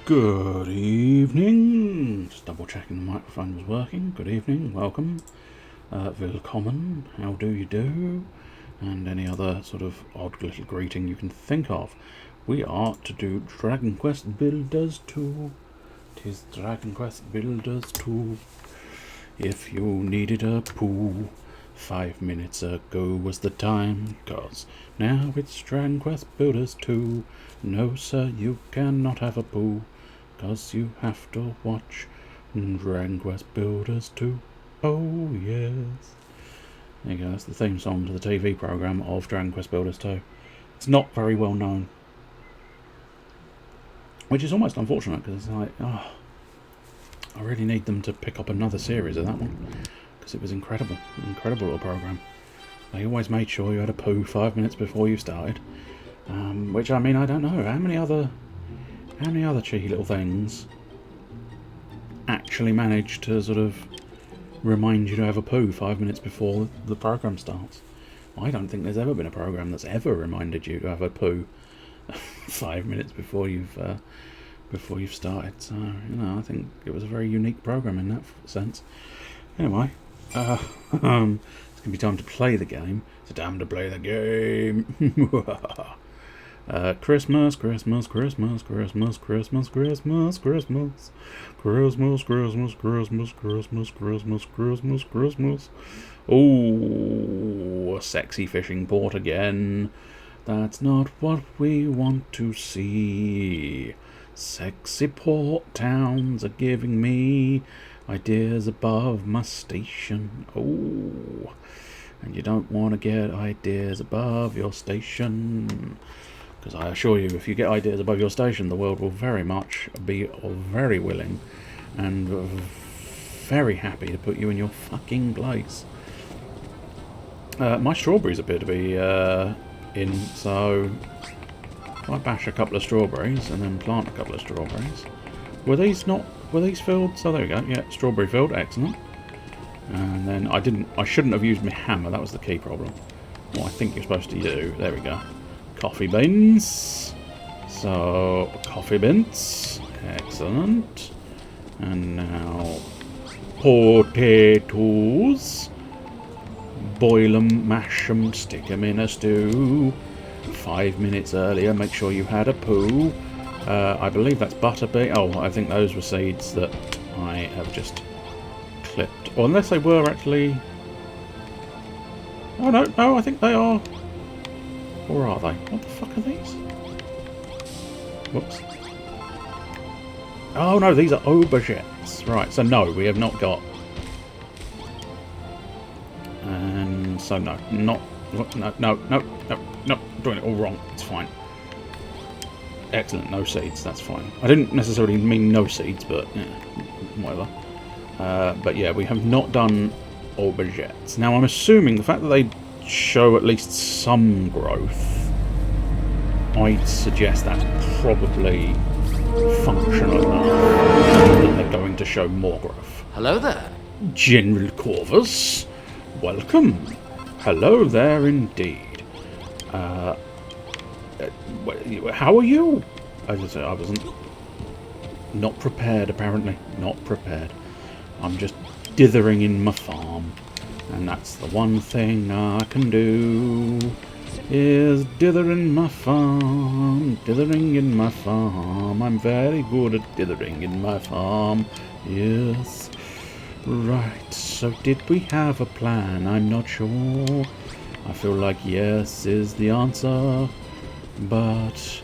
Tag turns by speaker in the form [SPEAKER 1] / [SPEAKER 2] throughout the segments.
[SPEAKER 1] Good evening. Just double checking the microphone was working. Good evening, welcome, willkommen, how do you do, and any other sort of odd little greeting you can think of. We are to do Dragon Quest Builders 2. 'Tis Dragon Quest Builders 2. If you needed a poo, 5 minutes ago was the time, 'cause now it's Dragon Quest Builders 2. No sir, you cannot have a poo, 'cause you have to watch Dragon Quest Builders 2. Oh yes. There you go, that's the theme song to the TV programme of Dragon Quest Builders 2. It's not very well known, which is almost unfortunate, because it's like, oh, I really need them to pick up another series of that one, because it was incredible little programme. They always made sure you had a poo 5 minutes before you started, which, I mean, I don't know, how many other cheeky little things actually manage to sort of remind you to have a poo 5 minutes before the programme starts. I don't think there's ever been a programme that's ever reminded you to have a poo 5 minutes before you've started. So, you know, I think it was a very unique programme in that sense. Anyway, it's going to be time to play the game. It's time to play the game. Christmas, Christmas, Christmas, Christmas, Christmas, Christmas, Christmas, Christmas, Christmas, Christmas, Christmas, Christmas, Christmas, Christmas. Oh, sexy fishing port again. That's not what we want to see. Sexy port towns are giving me ideas above my station. Oh, and you don't want to get ideas above your station, because I assure you, if you get ideas above your station, the world will very much be very willing and very happy to put you in your fucking place. My strawberries appear to be in, so if I bash a couple of strawberries and then plant a couple of strawberries. Were these filled? So there we go, yeah, strawberry filled, excellent. And then I shouldn't have used my hammer, that was the key problem. What I think you're supposed to do, there we go. Coffee beans. So, coffee beans. Excellent. And now, potatoes. Boil them, mash them, stick them in a stew. 5 minutes earlier, make sure you had a poo. I believe that's butterbean. Oh, I think those were seeds that I have just clipped. Or unless they were actually... Oh, no, I think they are... Or are they? What the fuck are these? Whoops. Oh no, these are aubergines. Right, so no, we have not got... And so no, no, doing it all wrong. It's fine. Excellent, no seeds, that's fine. I didn't necessarily mean no seeds, but yeah, whatever. But yeah, we have not done aubergines. Now I'm assuming the fact that they show at least some growth, I'd suggest that's probably functional enough that they're going to show more growth.
[SPEAKER 2] Hello there.
[SPEAKER 1] General Corvus, welcome. Hello there indeed. How are you? As I said, I wasn't not prepared, apparently. Not prepared. I'm just dithering in my farm. And that's the one thing I can do, is dithering my farm, dithering in my farm. I'm very good at dithering in my farm, yes. Right, so did we have a plan? I'm not sure. I feel like yes is the answer, but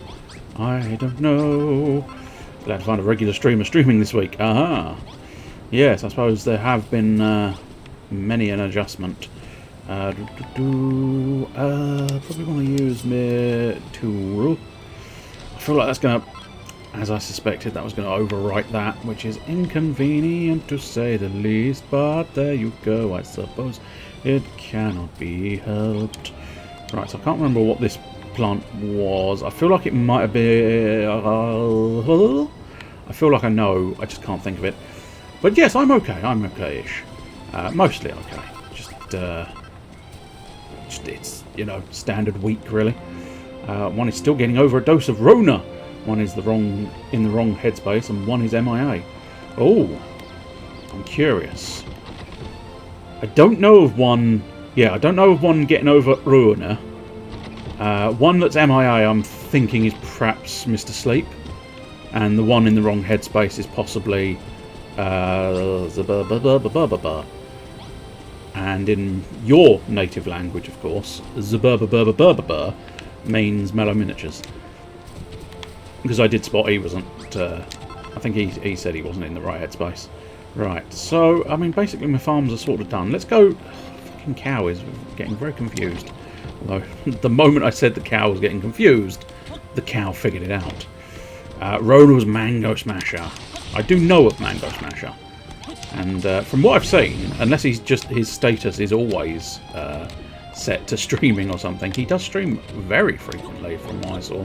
[SPEAKER 1] I don't know. Glad to find a regular streamer streaming this week. Aha! Yes, I suppose there have been... many an adjustment. Probably want to use my tool. I feel like that's going to, as I suspected, that was going to overwrite that, which is inconvenient to say the least, but there you go, I suppose. It cannot be helped. Right, so I can't remember what this plant was. I feel like it might have been... I feel like I know, I just can't think of it. But yes, I'm okay, I'm okay-ish. Mostly okay. Just it's, you know, standard week, really. One is still getting over a dose of Rona. One is in the wrong headspace, and one is MIA. Oh, I'm curious. I don't know of one. Yeah, I don't know of one getting over Ruiner. One that's MIA, I'm thinking, is perhaps Mr. Sleep, and the one in the wrong headspace is possibly and in your native language, of course, means Mellow Miniatures. Because I did spot he wasn't. I think he said he wasn't in the right headspace. Right. So I mean, basically my farms are sort of done. Let's go. Fucking cow is getting very confused. Although the moment I said the cow was getting confused, the cow figured it out. Rona was Mango Smasher. I do know of Mango Smasher, and from what I've seen, unless his status is always set to streaming or something, he does stream very frequently. From what I saw.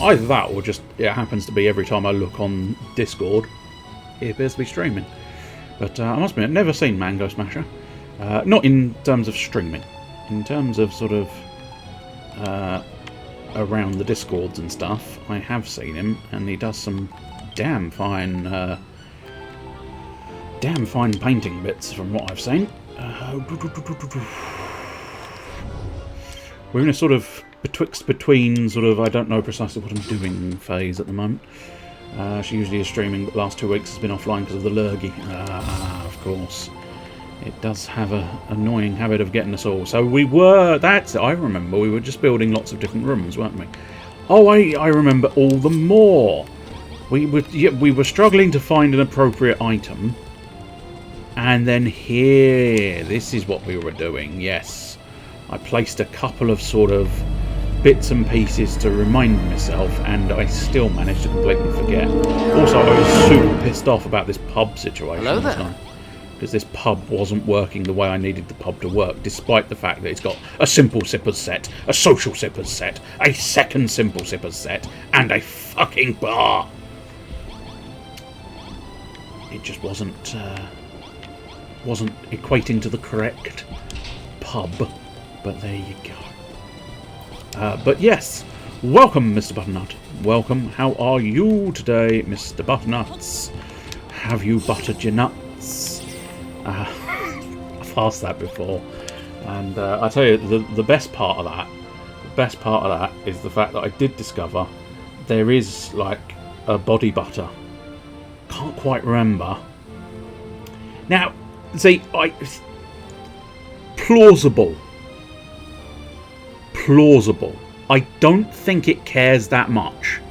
[SPEAKER 1] Either that, or just it happens to be every time I look on Discord, he appears to be streaming. But I must admit, I've never seen Mango Smasher. Not in terms of streaming. In terms of sort of around the Discords and stuff, I have seen him, and he does some damn fine painting bits from what I've seen. We're in a sort of between sort of I don't know precisely what I'm doing phase at the moment. She usually is streaming, but the last 2 weeks has been offline because of the lurgy. Of course. It does have an annoying habit of getting us all. So we were, that's it, I remember, we were just building lots of different rooms, weren't we? Oh, I remember all the more. We were struggling to find an appropriate item. And then here, this is what we were doing, yes. I placed a couple of sort of bits and pieces to remind myself, and I still managed to completely forget. Also, I was super pissed off about this pub situation.
[SPEAKER 2] Hello there.
[SPEAKER 1] Because this pub wasn't working the way I needed the pub to work, despite the fact that it's got a simple sippers set, a social sippers set, a second simple sippers set, and a fucking bar. It just wasn't equating to the correct pub, but there you go. But yes, welcome, Mr. Butternut. Welcome. How are you today, Mr. Butternuts? Have you buttered your nuts? I've asked that before, and I tell you, the best part of that is the fact that I did discover there is like a body butter. Can't quite remember. Now, see, plausible. I don't think it cares that much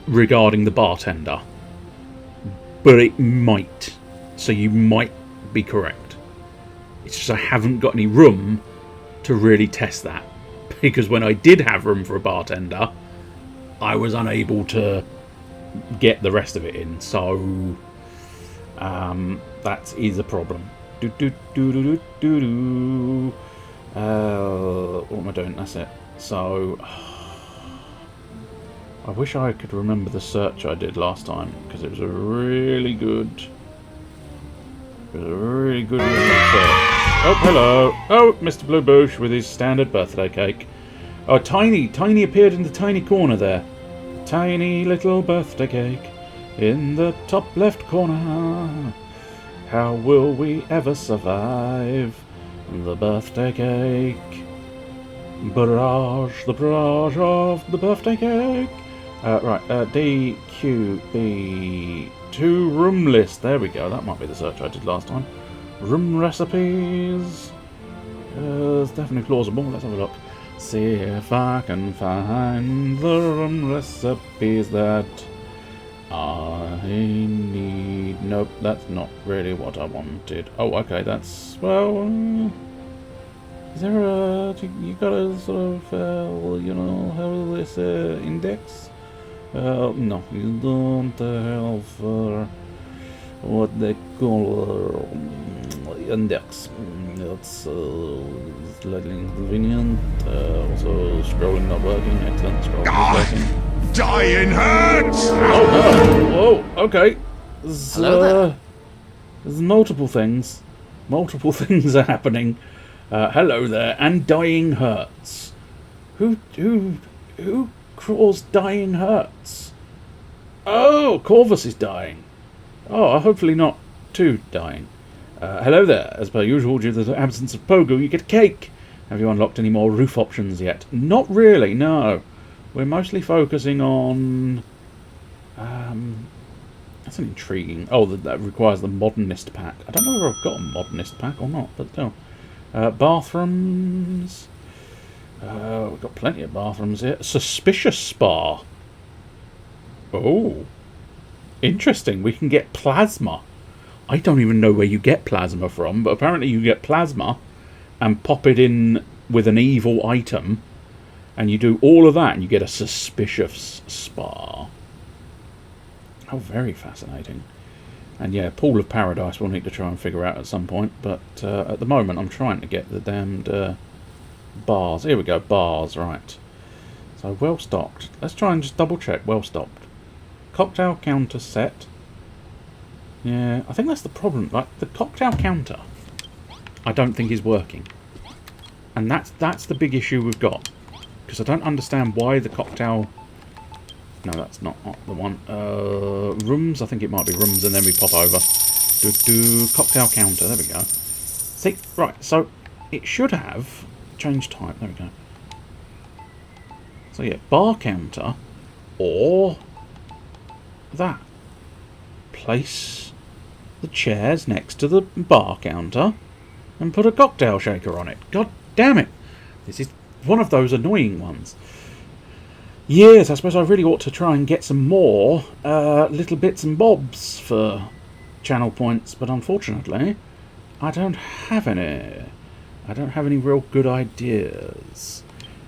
[SPEAKER 1] regarding the bartender, but it might. So you might be correct. It's just I haven't got any room to really test that, because when I did have room for a bartender, I was unable to get the rest of it in. So that is a problem. What am I doing? That's it. So I wish I could remember the search I did last time, because it was a really good little search. Oh, hello. Oh, Mr. Blue Bush with his standard birthday cake. Oh, Tiny appeared in the tiny corner there. Tiny little birthday cake in the top left corner. How will we ever survive the birthday cake? The barrage of the birthday cake. Right, DQB 2 room list. There we go. That might be the search I did last time. Room recipes. It's definitely plausible. Let's have a look. See if I can find the room recipes that I need. Nope, that's not really what I wanted. Oh, okay, that's, well, is there a, you got a sort of, you know, have this index? No, you don't have what they call index. That's slightly inconvenient. Also, scrolling not working. Excellent. Scrolling not working.
[SPEAKER 3] Dying hurts!
[SPEAKER 1] Oh, okay.
[SPEAKER 2] Hello there.
[SPEAKER 1] There's multiple things. Multiple things are happening. Hello there, and dying hurts. Who Craw's dying hurts. Oh, Corvus is dying. Oh, hopefully not two dying. Hello there. As per usual, due to the absence of Pogo, you get cake. Have you unlocked any more roof options yet? Not really, no. We're mostly focusing on... that's an intriguing... Oh, that requires the modernist pack. I don't know whether I've got a modernist pack or not, but still. Bathrooms... we've got plenty of bathrooms here. Suspicious spa. Oh. Interesting. We can get plasma. I don't even know where you get plasma from, but apparently you get plasma and pop it in with an evil item, and you do all of that and you get a suspicious spa. Oh, very fascinating. And yeah, Pool of Paradise we'll need to try and figure out at some point, but at the moment I'm trying to get the damned bars. Here we go, bars, right. So well stocked. Let's try and just double check, well stocked. Cocktail counter set. Yeah, I think that's the problem. Like, the cocktail counter I don't think is working. And that's the big issue we've got. Because I don't understand why the cocktail... No, that's not the one. Rooms, I think it might be rooms, and then we pop over. Cocktail counter, there we go. See, right, so it should have... Change type, there we go. So yeah, bar counter, or that. Place the chairs next to the bar counter and put a cocktail shaker on it. God damn it. This is one of those annoying ones. Yes, I suppose I really ought to try and get some more little bits and bobs for channel points, but unfortunately I don't have any. I don't have any real good ideas.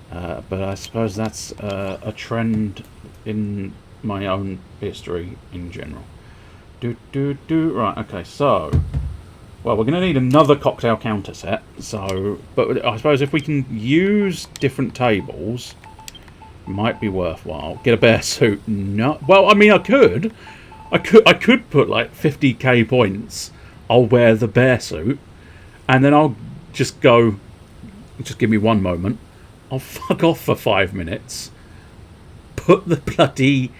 [SPEAKER 1] But I suppose that's a trend in my own history in general. Right, okay, so... Well, we're going to need another cocktail counter set, so... But I suppose if we can use different tables, it might be worthwhile. Get a bear suit? No. Well, I mean, I could put, like, 50k points. I'll wear the bear suit, and then I'll just go... Just give me one moment. I'll fuck off for 5 minutes. Put the bloody...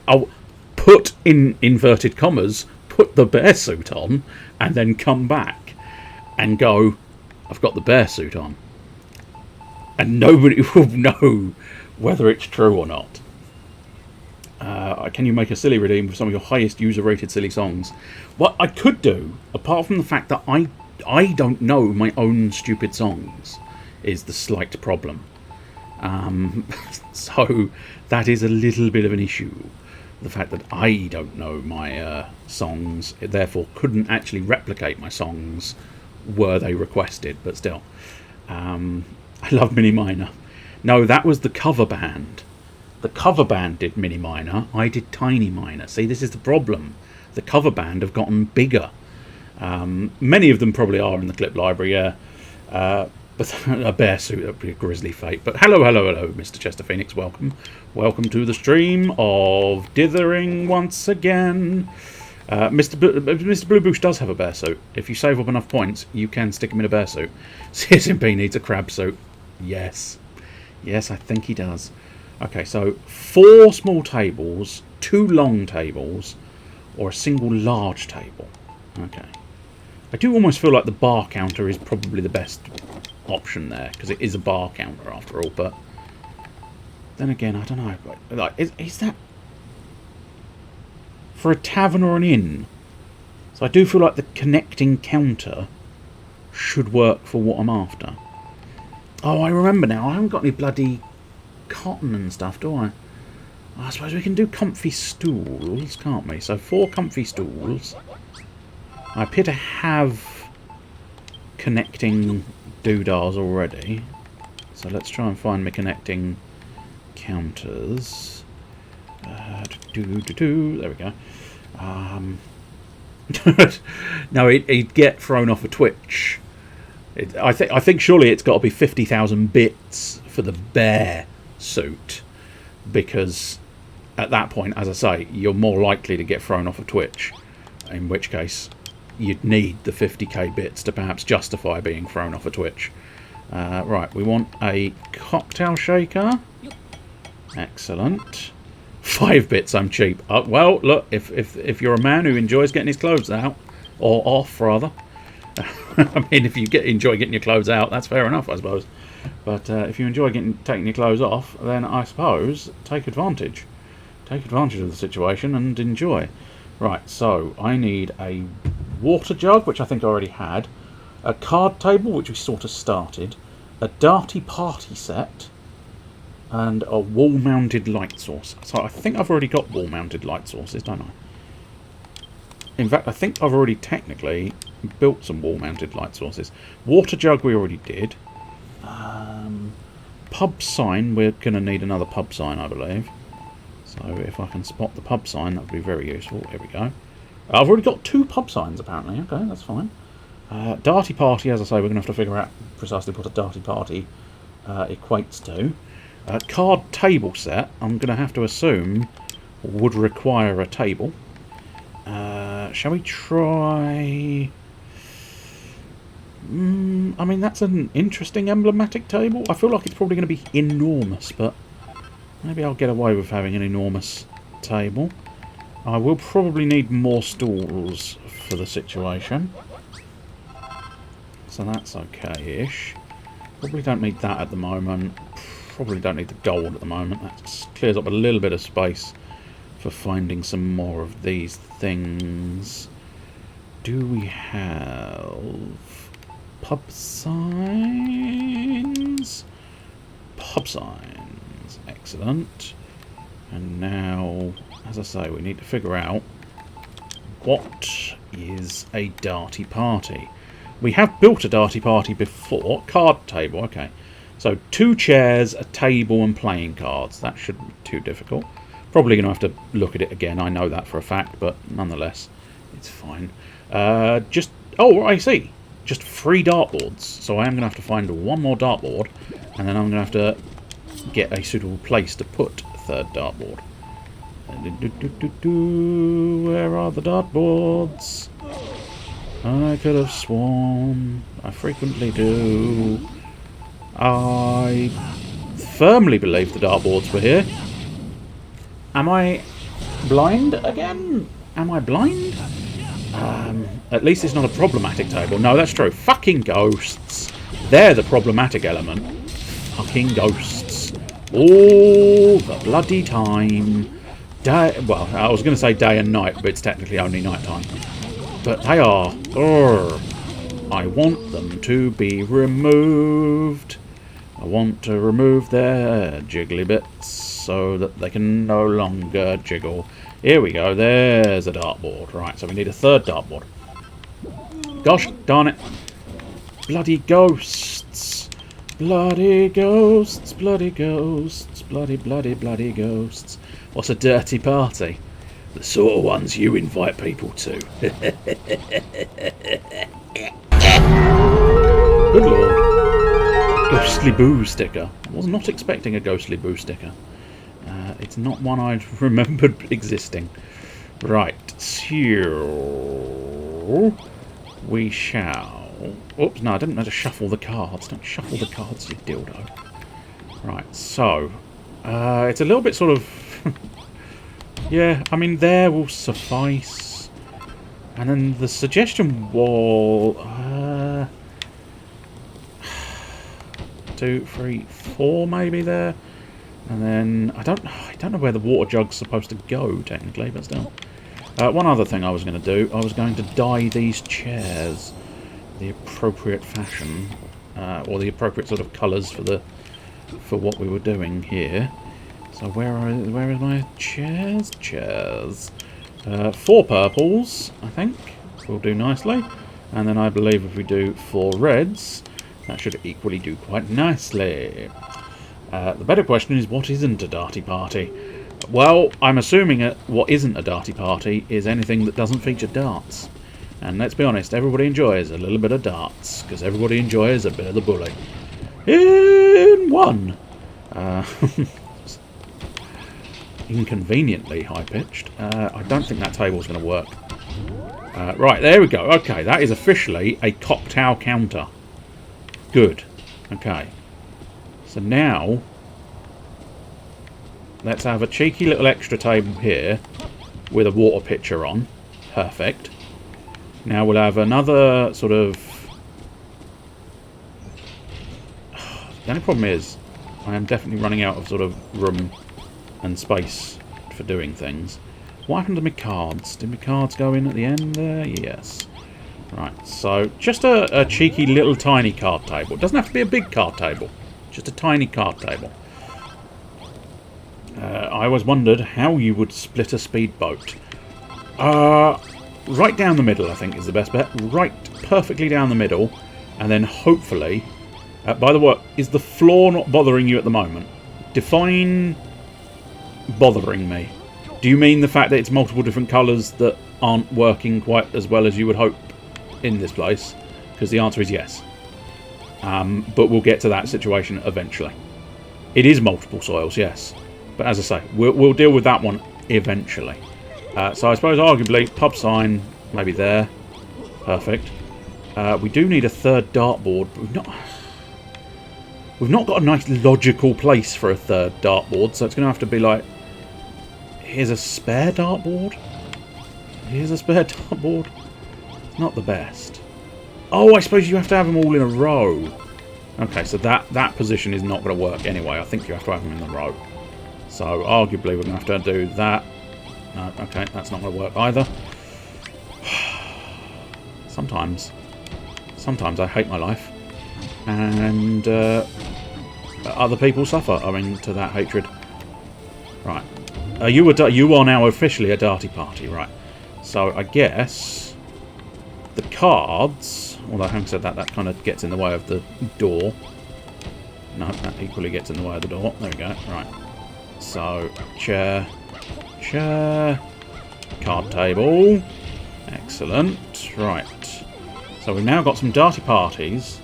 [SPEAKER 1] I'll put, in inverted commas, put the bear suit on, and then come back and go, I've got the bear suit on. And nobody will know whether it's true or not. Can you make a silly redeem for some of your highest user-rated silly songs? What I could do, apart from the fact that I don't know my own stupid songs, is the slight problem. So that is a little bit of an issue. The fact that I don't know my songs, therefore couldn't actually replicate my songs were they requested, but still. I love Mini Minor. No, that was the cover band. The cover band did Mini Minor, I did Tiny Minor. See, this is the problem. The cover band have gotten bigger. Many of them probably are in the clip library, yeah. But a bear suit, that would be a grisly fate. But hello, Mr. Chester Phoenix, welcome. Welcome to the stream of Dithering once again. Mr. Blue Bush does have a bear suit. If you save up enough points, you can stick him in a bear suit. CSMP needs a crab suit. Yes. Yes, I think he does. Okay, so 4 small tables, 2 long tables, or a single large table. Okay. I do almost feel like the bar counter is probably the best option there, because it is a bar counter after all, but then again, I don't know. Like, is that for a tavern or an inn? So I do feel like the connecting counter should work for what I'm after. Oh, I remember now. I haven't got any bloody cotton and stuff, do I? I suppose we can do comfy stools, can't we? So 4 comfy stools. I appear to have connecting doodahs already. So let's try and find my connecting counters. There we go. No, he'd get thrown off a Twitch. I think surely it's got to be 50,000 bits for the bear suit, because at that point, as I say, you're more likely to get thrown off a Twitch, in which case you'd need the 50k bits to perhaps justify being thrown off a Twitch. Right, we want a cocktail shaker. Excellent. 5 bits, I'm cheap. Well, look, if you're a man who enjoys getting his clothes out, or off, rather. I mean, if you enjoy getting your clothes out, that's fair enough, I suppose. But if you enjoy taking your clothes off, then I suppose take advantage. Take advantage of the situation and enjoy. Right, so I need a water jug, which I think I already had, a card table, which we sort of started, a darty party set, and a wall-mounted light source. So I think I've already got wall-mounted light sources, don't I? In fact, I think I've already technically built some wall-mounted light sources. Water jug we already did. Pub sign, we're going to need another pub sign, I believe. So if I can spot the pub sign, that would be very useful. Here we go. I've already got 2 pub signs, apparently. Okay, that's fine. Darty party, as I say, we're going to have to figure out precisely what a darty party equates to. Card table set, I'm going to have to assume, would require a table. Shall we try... I mean, that's an interesting emblematic table. I feel like it's probably going to be enormous, but maybe I'll get away with having an enormous table. I will probably need more stools for the situation. So that's okay-ish. Probably don't need that at the moment. Probably don't need the gold at the moment. That clears up a little bit of space for finding some more of these things. Do we have pub signs? Pub signs. Excellent. And now, as I say, we need to figure out what is a darty party. We have built a darty party before. Card table, okay. So 2 chairs, a table and playing cards. That shouldn't be too difficult. Probably going to have to look at it again. I know that for a fact, but nonetheless, it's fine. Oh, I see. Just 3 dartboards. So I am going to have to find 1 more dartboard, and then I'm going to have to get a suitable place to put a 3rd dartboard. Where are the dartboards? I could have sworn. I frequently do. I firmly believe the dartboards were here. Am I blind again? Am I blind? At least it's not a problematic table. No, that's true. Fucking ghosts. They're the problematic element. Fucking ghosts. All the bloody time. Well, I was going to say day and night, but it's technically only night time. But they are... I want them to be removed. I want to remove their jiggly bits so that they can no longer jiggle. Here we go. There's a dartboard. Right, so we need a 3rd dartboard. Gosh darn it. Bloody ghosts. Bloody ghosts. Bloody ghosts. Bloody, bloody, bloody ghosts. What's a dirty party? The sort of ones you invite people to. Good lord. Ghostly boo sticker. I was not expecting a ghostly boo sticker. It's not one I'd remembered existing. Right, so we shall... Oops, no, I didn't know to shuffle the cards. Don't shuffle the cards, you dildo. Right, so it's a little bit sort of... yeah, I mean, there will suffice. And then the suggestion was... 2, 3, 4 maybe there. And then, I don't know where the water jug's supposed to go, technically, but still. One other thing I was going to do, I was going to dye these chairs the appropriate fashion, or the appropriate sort of colours for what we were doing here. So where are my chairs? Chairs. 4 purples, I think, will do nicely. And then I believe if we do 4 reds, that should equally do quite nicely. The better question is, what isn't a darty party? Well, I'm assuming what isn't a darty party is anything that doesn't feature darts. And let's be honest, everybody enjoys a little bit of darts, because everybody enjoys a bit of the bully. In 1. Inconveniently high-pitched. I don't think that table's going to work. Right, there we go. Okay, that is officially a cocktail counter. Good. Okay. So now, let's have a cheeky little extra table here with a water pitcher on. Perfect. Now we'll have another sort of... The only problem is, I am definitely running out of sort of room and space for doing things. What happened to my cards? Did my cards go in at the end there? Yes. Right, so just a cheeky little tiny card table. It doesn't have to be a big card table. Just a tiny card table. I always wondered how you would split a speedboat. Right down the middle, I think, is the best bet. Right perfectly down the middle. And then hopefully... by the way, is the floor not bothering you at the moment? Define bothering me. Do you mean the fact that it's multiple different colours that aren't working quite as well as you would hope in this place? Because the answer is yes. But we'll get to that situation eventually. It is multiple soils, yes. But as I say, we'll deal with that one eventually. So I suppose arguably, pub sign, maybe there. Perfect. We do need a third dartboard, but we've not got a nice logical place for a third dartboard, so it's going to have to be like, here's a spare dartboard. Here's a spare dartboard. It's not the best. Oh, I suppose you have to have them all in a row. Okay, so that position is not going to work anyway. I think you have to have them in a row. So arguably we're going to have to do that. No, okay, that's not going to work either. Sometimes I hate my life. And other people suffer owing to that hatred. Right. You are now officially a darty party, right. So I guess the cards, although having said that, that kind of gets in the way of the door. No, that equally gets in the way of the door. There we go. Right. So, chair, card table. Excellent. Right. So we've now got some darty parties,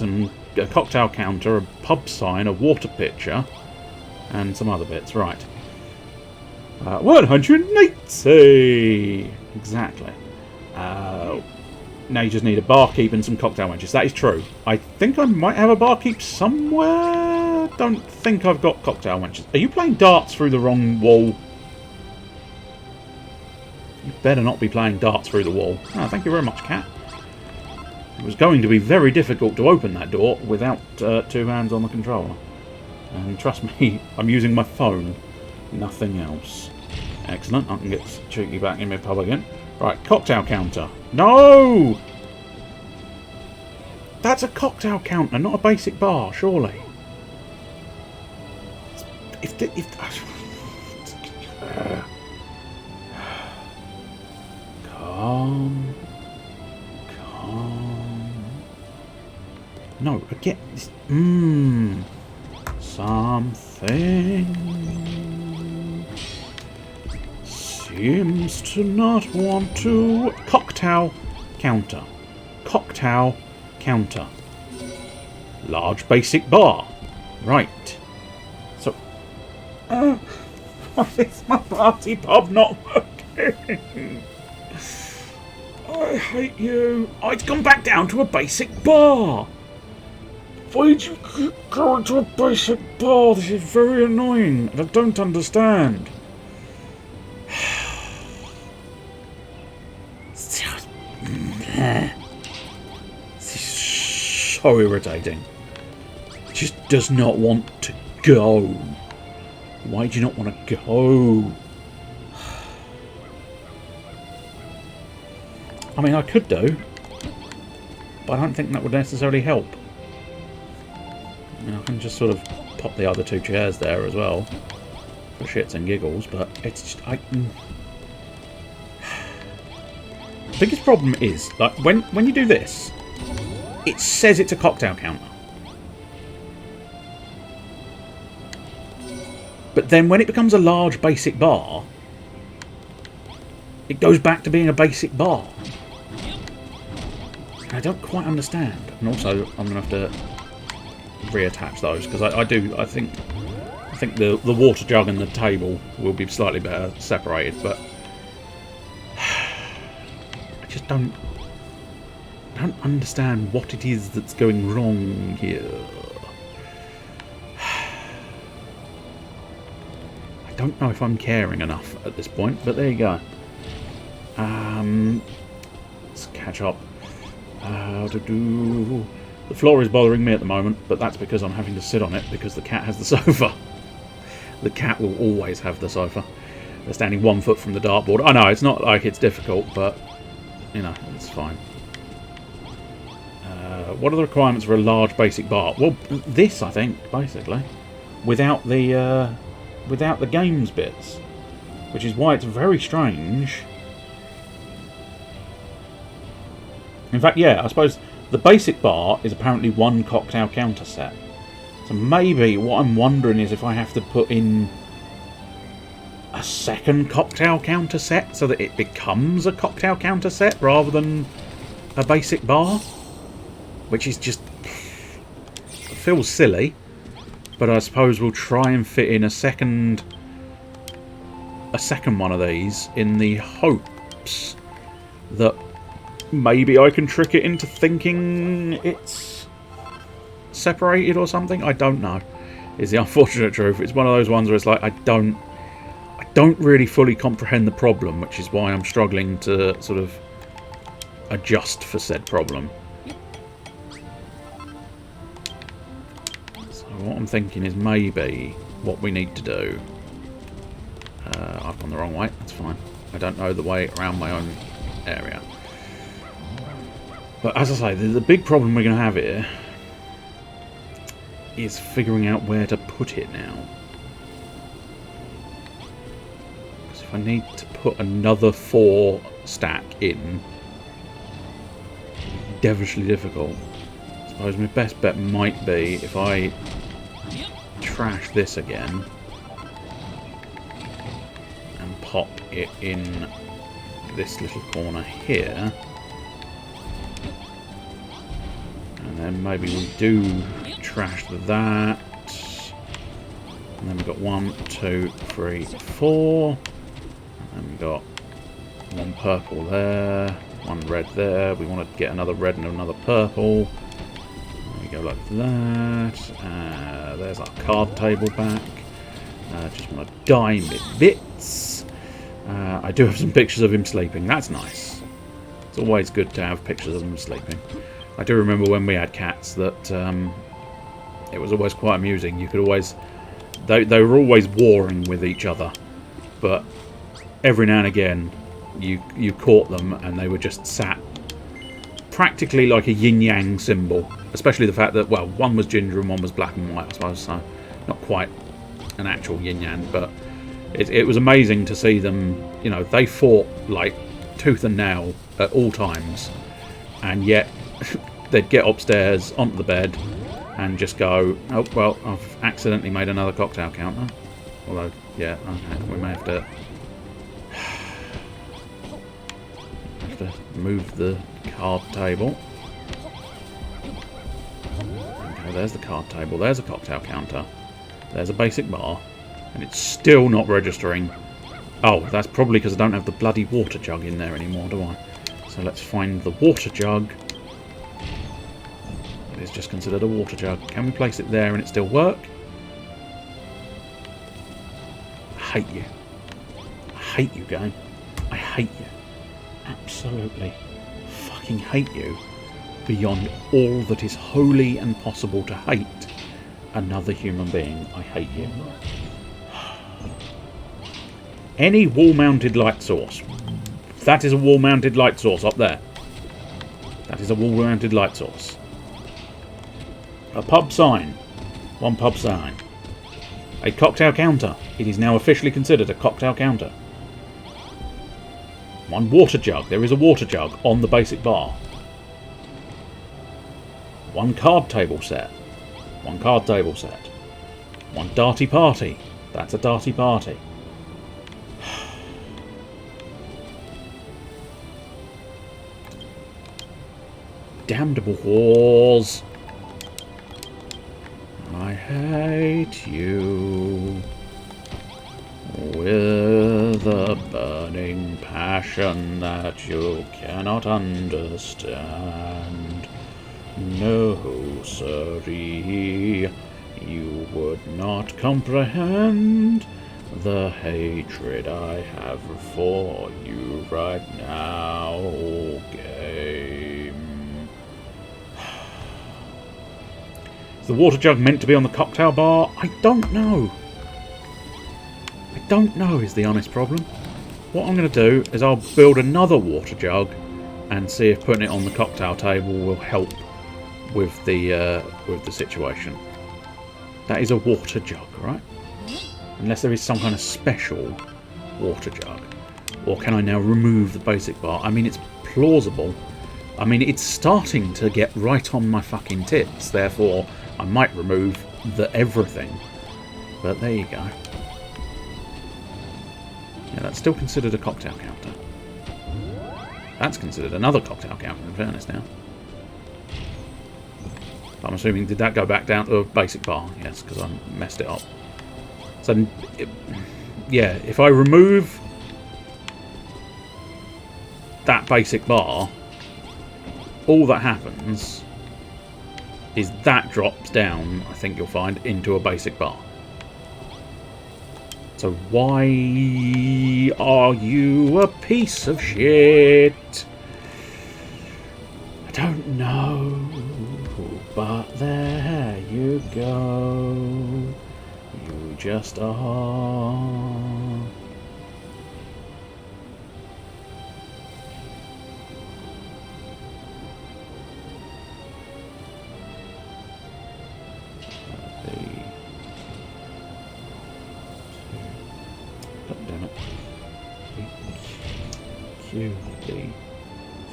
[SPEAKER 1] a cocktail counter, a pub sign, a water pitcher, and some other bits. Right. 180! Exactly. Now you just need a barkeep and some cocktail wenches. That is true. I think I might have a barkeep somewhere. Don't think I've got cocktail wenches. Are you playing darts through the wrong wall? You better not be playing darts through the wall. Oh, thank you very much, cat. It was going to be very difficult to open that door without 2 hands on the controller. And trust me, I'm using my phone. Nothing else. Excellent. I can get cheeky back in my pub again. Right, cocktail counter. No! That's a cocktail counter, not a basic bar, surely. Calm. No, again. Something seems to not want to. Cocktail counter. Cocktail counter. Large basic bar. Right. So. Why is my party pub not working? I hate you. I'd gone back down to a basic bar. Why'd you keep going to a basic bar? This is very annoying. And I don't understand. This is so irritating. It just does not want to go. Why do you not want to go? I mean, I could do, but I don't think that would necessarily help. I mean, I can just sort of pop the other 2 chairs there as well, for shits and giggles, but it's just... The biggest problem is, like, when you do this, it says it's a cocktail counter. But then when it becomes a large basic bar, it goes back to being a basic bar. I don't quite understand. And also, I'm going to have to reattach those, because I think the water jug and the table will be slightly better separated, but I just don't... I don't understand what it is that's going wrong here. I don't know if I'm caring enough at this point, but there you go. Let's catch up. The floor is bothering me at the moment, but that's because I'm having to sit on it because the cat has the sofa. The cat will always have the sofa. They're standing 1 foot from the dartboard. I know, it's not like it's difficult, but, you know, it's fine. What are the requirements for a large basic bar? Well, this, I think, basically. Without the games bits. Which is why it's very strange. In fact, yeah, I suppose the basic bar is apparently 1 cocktail counter set. So maybe what I'm wondering is if I have to put in a second cocktail counter set so that it becomes a cocktail counter set rather than a basic bar. Which is just... feels silly. But I suppose we'll try and fit in a second one of these in the hopes that maybe I can trick it into thinking it's separated or something. I don't know. Is the unfortunate truth. It's one of those ones where it's like I don't really fully comprehend the problem, which is why I'm struggling to sort of adjust for said problem. So what I'm thinking is maybe what we need to do. I've gone the wrong way. That's fine. I don't know the way around my own area. But as I say, the big problem we're going to have here is figuring out where to put it now. Because if I need to put another 4 stack in, it's devilishly difficult. I suppose my best bet might be if I trash this again and pop it in this little corner here. And then maybe we do trash that. And then we've got 1, 2, 3, 4. And we've got 1 purple there, 1 red there. We want to get another red and another purple. There we go like that. There's our card table back. Just want to dime it bits. I do have some pictures of him sleeping. That's nice. It's always good to have pictures of him sleeping. I do remember when we had cats that it was always quite amusing. You could always... They were always warring with each other. But every now and again, you caught them and they were just sat practically like a yin-yang symbol. Especially the fact that, well, one was ginger and one was black and white, I suppose. So not quite an actual yin-yang, but it was amazing to see them. You know, they fought like tooth and nail at all times. And yet... they'd get upstairs onto the bed and just go, oh, well, I've accidentally made another cocktail counter. Although, yeah, okay, we may have to move the card table. Okay, there's the card table. There's a cocktail counter. There's a basic bar. And it's still not registering. Oh, that's probably because I don't have the bloody water jug in there anymore, do I? So let's find the water jug. It's just considered a water jug. Can we place it there and it still work? I hate you. I hate you, game. I hate you. Absolutely fucking hate you beyond all that is holy and possible to hate another human being. I hate you. Any wall-mounted light source. That is a wall-mounted light source up there. That is a wall-mounted light source. A pub sign. 1 pub sign. A cocktail counter. It is now officially considered a cocktail counter. 1 water jug. There is a water jug on the basic bar. 1 card table set. 1 card table set. 1 darty party. That's a darty party. Damnable whores. I hate you with the burning passion that you cannot understand. No, sirree, you would not comprehend the hatred I have for you right now, game. Is the water jug meant to be on the cocktail bar? I don't know. I don't know is the honest problem. What I'm going to do is I'll build another water jug and see if putting it on the cocktail table will help with the situation. That is a water jug, right? Unless there is some kind of special water jug. Or can I now remove the basic bar? I mean, it's plausible. I mean, it's starting to get right on my fucking tits. Therefore, I might remove the everything. But there you go. Yeah, that's still considered a cocktail counter. That's considered another cocktail counter, in fairness now. I'm assuming, did that go back down to a basic bar? Yes, because I messed it up. So, yeah, if I remove that basic bar, all that happens is that drops down, I think you'll find, into a basic bar. So why are you a piece of shit? I don't know, but there you go. You just are. Damn it. QD.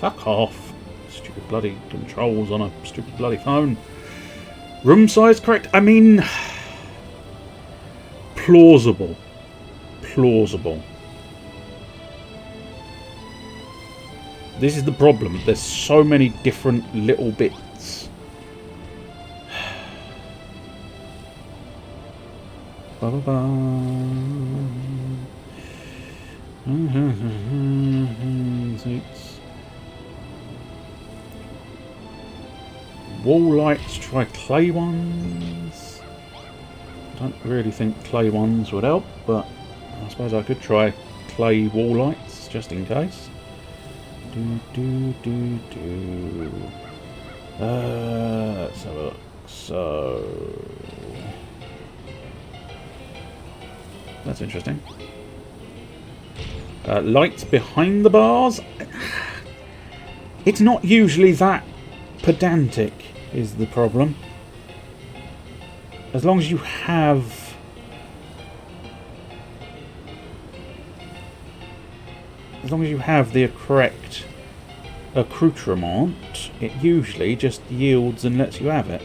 [SPEAKER 1] Fuck off. Stupid bloody controls on a stupid bloody phone. Room size correct? I mean, plausible. Plausible. This is the problem. There's so many different little bits. Seats. Wall lights, try clay ones. I don't really think clay ones would help, but I suppose I could try clay wall lights just in case. Let's have a look. So that's interesting. Lights behind the bars. It's not usually that pedantic, is the problem. As long as you have the correct accoutrement, it usually just yields and lets you have it.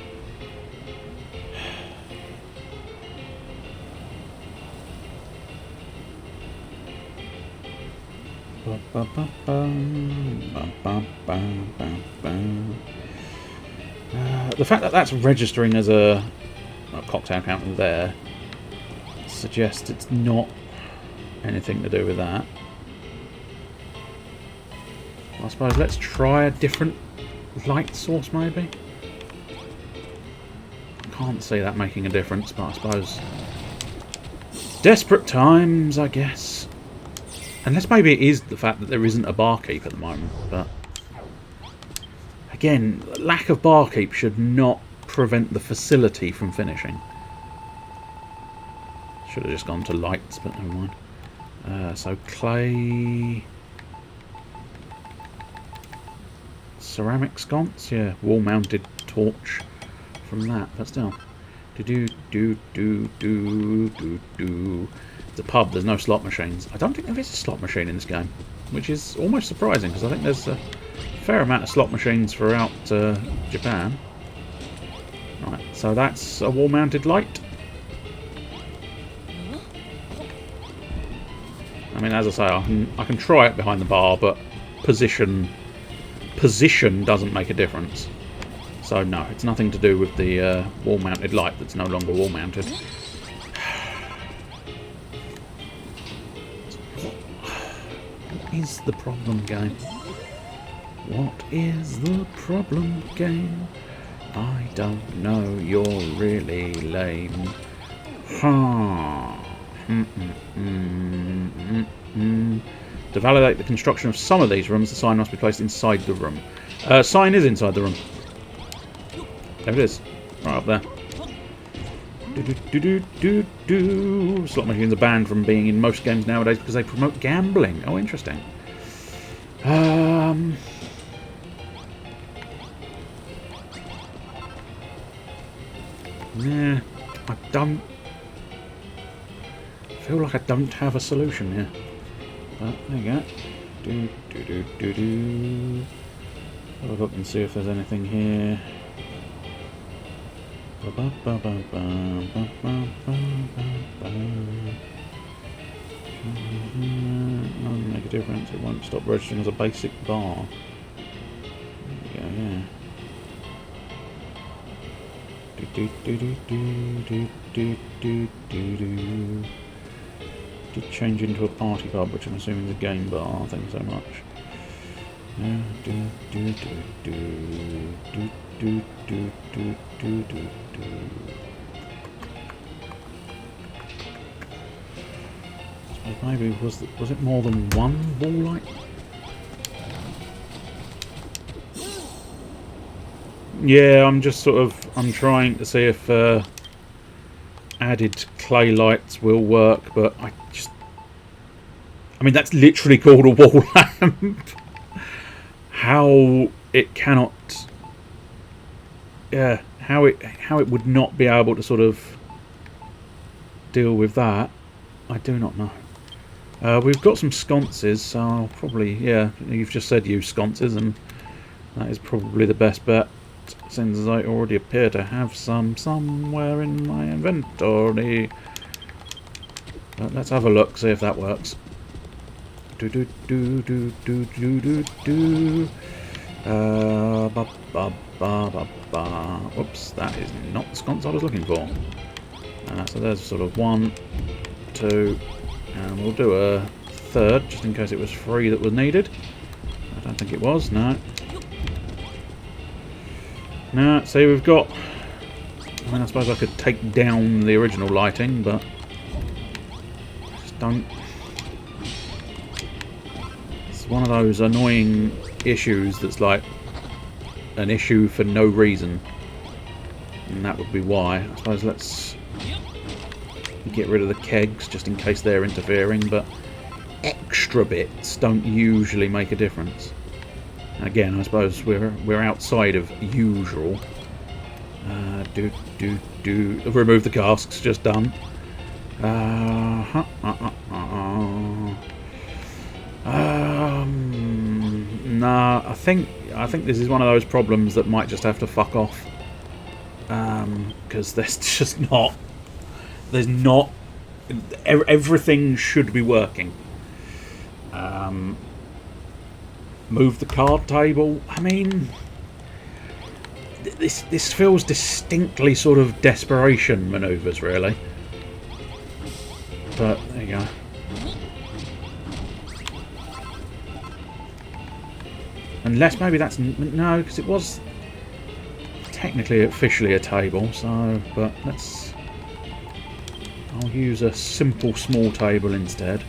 [SPEAKER 1] The fact that that's registering as a cocktail counter there suggests it's not anything to do with that. I suppose let's try a different light source maybe. Can't see that making a difference, but I suppose desperate times, I guess. Unless maybe it is the fact that there isn't a barkeep at the moment, but again, lack of barkeep should not prevent the facility from finishing. Should have just gone to lights, but never mind. So clay, ceramic sconce, yeah, wall-mounted torch from that, but still. It's a pub, there's no slot machines. I don't think there is a slot machine in this game, which is almost surprising because I think there's a fair amount of slot machines throughout Japan. Right, so that's a wall-mounted light. I mean, as I say, I can try it behind the bar, but position doesn't make a difference. So no, it's nothing to do with the wall-mounted light that's no longer wall-mounted. is the problem, game? What is the problem, game? I don't know. You're really lame. Ha. To validate the construction of some of these rooms, the sign must be placed inside the room. Sign is inside the room. There it is. Right up there. Slot machines are banned from being in most games nowadays because they promote gambling. Oh, interesting. Yeah, I don't feel like I don't have a solution here. But there you go. Have a look and see if there's anything here. Doesn't make a difference. It won't stop registering as a basic bar. There you go, yeah. Did change into a party pub, which I'm assuming is a game bar. Thank you so much. So maybe was it more than one wall light? Yeah, I'm trying to see if added clay lights will work, but I mean that's literally called a wall lamp. How it cannot, yeah, how it would not be able to sort of deal with that, I do not know. We've got some sconces, so I'll probably, yeah, you've just said use sconces, and that is probably the best bet, since I already appear to have some somewhere in my inventory. But let's have a look, see if that works. Oops, that is not the sconce I was looking for. So there's sort of 1, 2, and we'll do a third, just in case it was 3 that was needed. I don't think it was, no. No, see, we've got... I mean, I suppose I could take down the original lighting, but... I just don't... It's one of those annoying issues that's like an issue for no reason. And that would be why. I suppose let's get rid of the kegs, just in case they're interfering, but extra bits don't usually make a difference. Again, I suppose we're outside of usual. Remove the casks, just done. Nah, I think this is one of those problems that might just have to fuck off. Because there's just not. There's not. Everything should be working. Move the card table. I mean, this feels distinctly sort of desperation manoeuvres, really. But there you go. Unless maybe that's no, because it was technically officially a table. So, but I'll use a simple small table instead.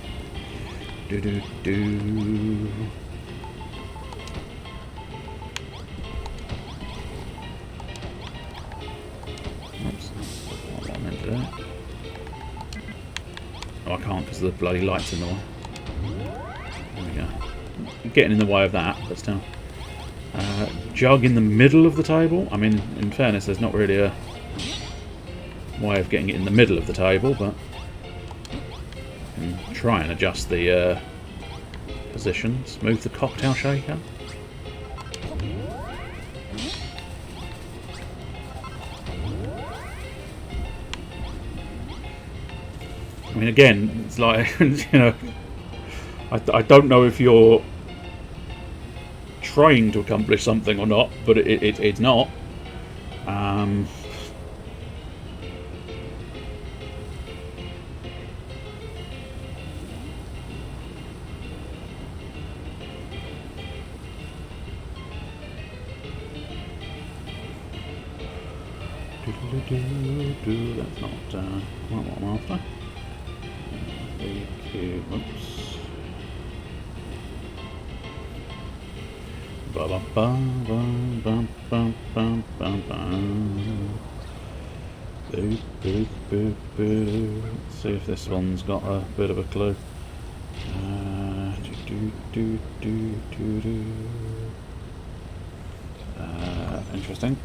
[SPEAKER 1] Oops, what I meant to do. Oh, I can't because the bloody light's in the way. There we go. Getting in the way of that, but still. Jug in the middle of the table. I mean, in fairness, there's not really a way of getting it in the middle of the table, but I can try and adjust the positions. Move the cocktail shaker. I mean, again, it's like, you know, I don't know if you're trying to accomplish something or not, but it's not. That's not what I'm after. Oops. Ba ba ba ba ba ba ba ba ba. Boop boop boop boop. Let's see if this one's got a bit of a clue. Interesting.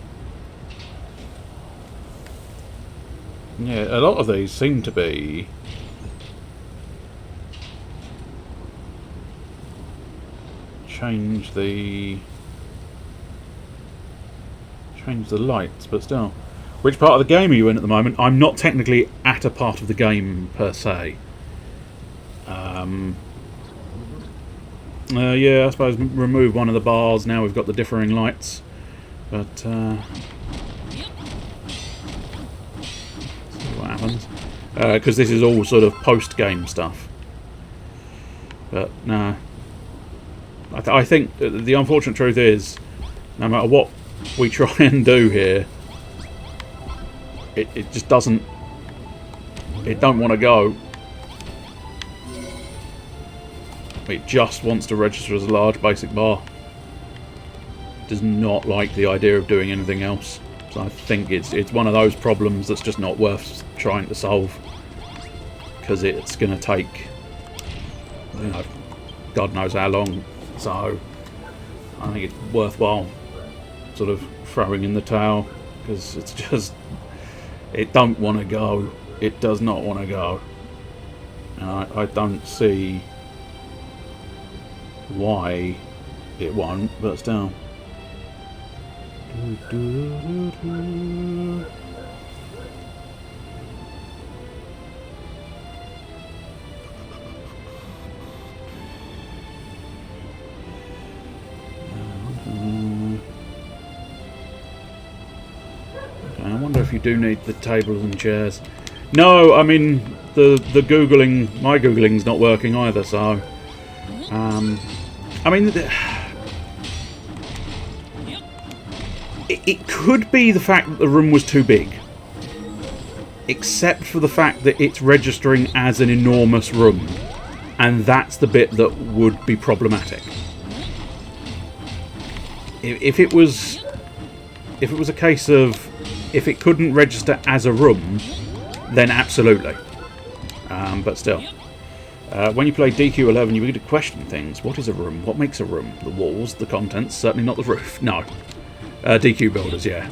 [SPEAKER 1] Yeah, a lot of these seem to be change the lights, but still. Which part of the game are you in at the moment? I'm not technically at a part of the game per se. Yeah, I suppose remove one of the bars. Now we've got the differing lights, but see what happens. Because this is all sort of post-game stuff. But no, I think the unfortunate truth is, no matter what we try and do here, it just doesn't. It don't want to go. It just wants to register as a large basic bar. It does not like the idea of doing anything else. So I think it's one of those problems that's just not worth trying to solve, because it's going to take, you know, God knows how long. So I think it's worthwhile sort of throwing in the towel, because it's just, it don't want to go. It does not want to go. And I don't see why it won't, but still. Okay, I wonder if you do need the tables and chairs. No, I mean the googling, my googling's not working either, so I mean, it could be the fact that the room was too big, except for the fact that it's registering as an enormous room, and that's the bit that would be problematic. If it was a case of if it couldn't register as a room, then absolutely. But still. When you play DQ11, you begin to question things. What is a room? What makes a room? The walls, the contents, certainly not the roof. No. DQ builders, yeah.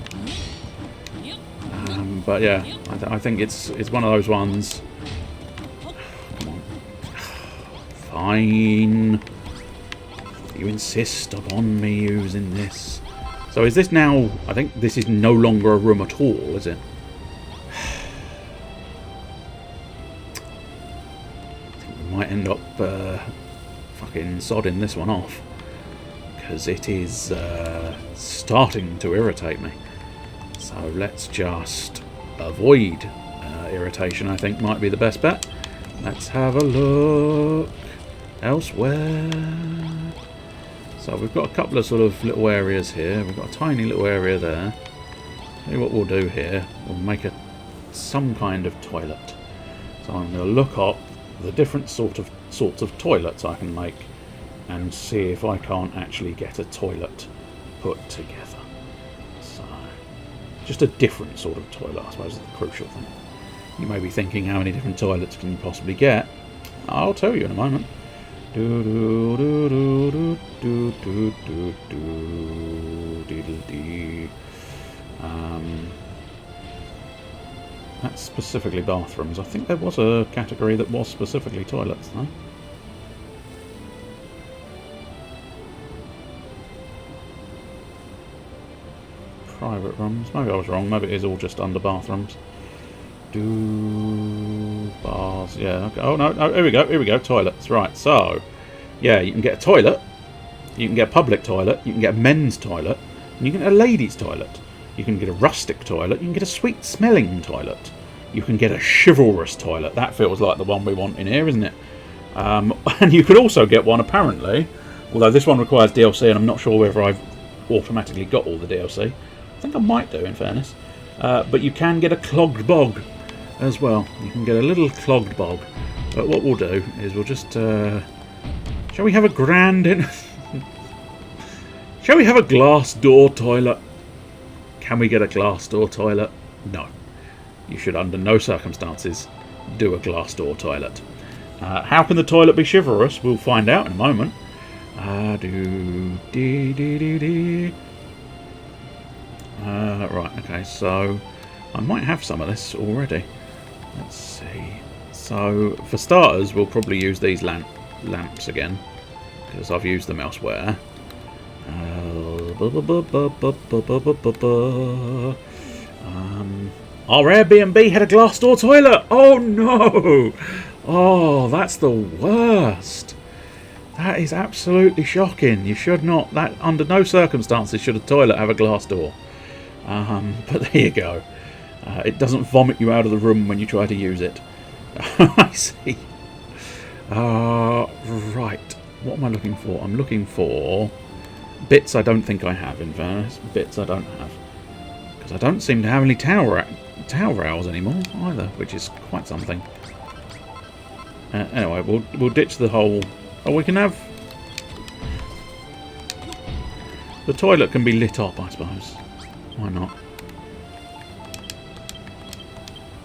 [SPEAKER 1] But yeah, I think it's one of those ones. Come on. Fine. You insist upon me using this. So is this now... I think this is no longer a room at all, is it? Might end up fucking sodding this one off, because it is starting to irritate me. So let's just avoid irritation, I think might be the best bet. Let's have a look elsewhere. So we've got a couple of sort of little areas here. We've got a tiny little area there. See what we'll do here. We'll make some kind of toilet. So I'm going to look up the different sorts of toilets I can make and see if I can't actually get a toilet put together. So just a different sort of toilet, I suppose, is the crucial thing. You may be thinking, how many different toilets can you possibly get? I'll tell you in a moment. That's specifically bathrooms. I think there was a category that was specifically toilets, though. Private rooms. Maybe I was wrong. Maybe it is all just under bathrooms. Bars. Yeah. Okay. Oh, no. Here we go. Here we go. Toilets. Right. So, yeah, you can get a toilet. You can get a public toilet. You can get a men's toilet. And you can get a ladies' toilet. You can get a rustic toilet. You can get a sweet-smelling toilet. You can get a chivalrous toilet. That feels like the one we want in here, isn't it? And you could also get one, apparently, although this one requires DLC, and I'm not sure whether I've automatically got all the DLC. I think I might do, in fairness. But you can get a clogged bog as well. You can get a little clogged bog. But what we'll do is we'll just... shall we have a grand... Shall we have a glass door toilet? Can we get a glass door toilet? No. You should under no circumstances do a glass door toilet. How can the toilet be chivalrous? We'll find out in a moment. Right, okay, so I might have some of this already. Let's see. So, for starters, we'll probably use these lamps again, because I've used them elsewhere. Our Airbnb had a glass door toilet! Oh no! Oh, that's the worst! That is absolutely shocking. You should not, that under no circumstances should a toilet have a glass door. But there you go. It doesn't vomit you out of the room when you try to use it. I see. Right. What am I looking for? I'm looking for bits I don't think I have, in fairness. Bits I don't have. Because I don't seem to have any towel rails anymore either, which is quite something. Anyway, we'll ditch the whole... Oh, we can have... The toilet can be lit up, I suppose. Why not?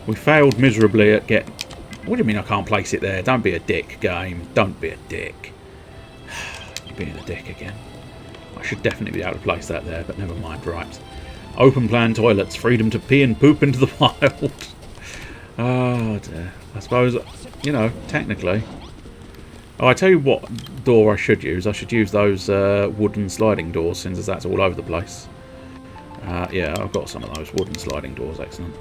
[SPEAKER 1] We failed miserably at get... What do you mean I can't place it there? Don't be a dick, game. Don't be a dick. You're being a dick again. I should definitely be able to place that there, but never mind. Right. Open plan toilets. Freedom to pee and poop into the wild. Oh, dear. I suppose, you know, technically... Oh, I tell you what door I should use. I should use those wooden sliding doors, since that's all over the place. Yeah, I've got some of those wooden sliding doors. Excellent.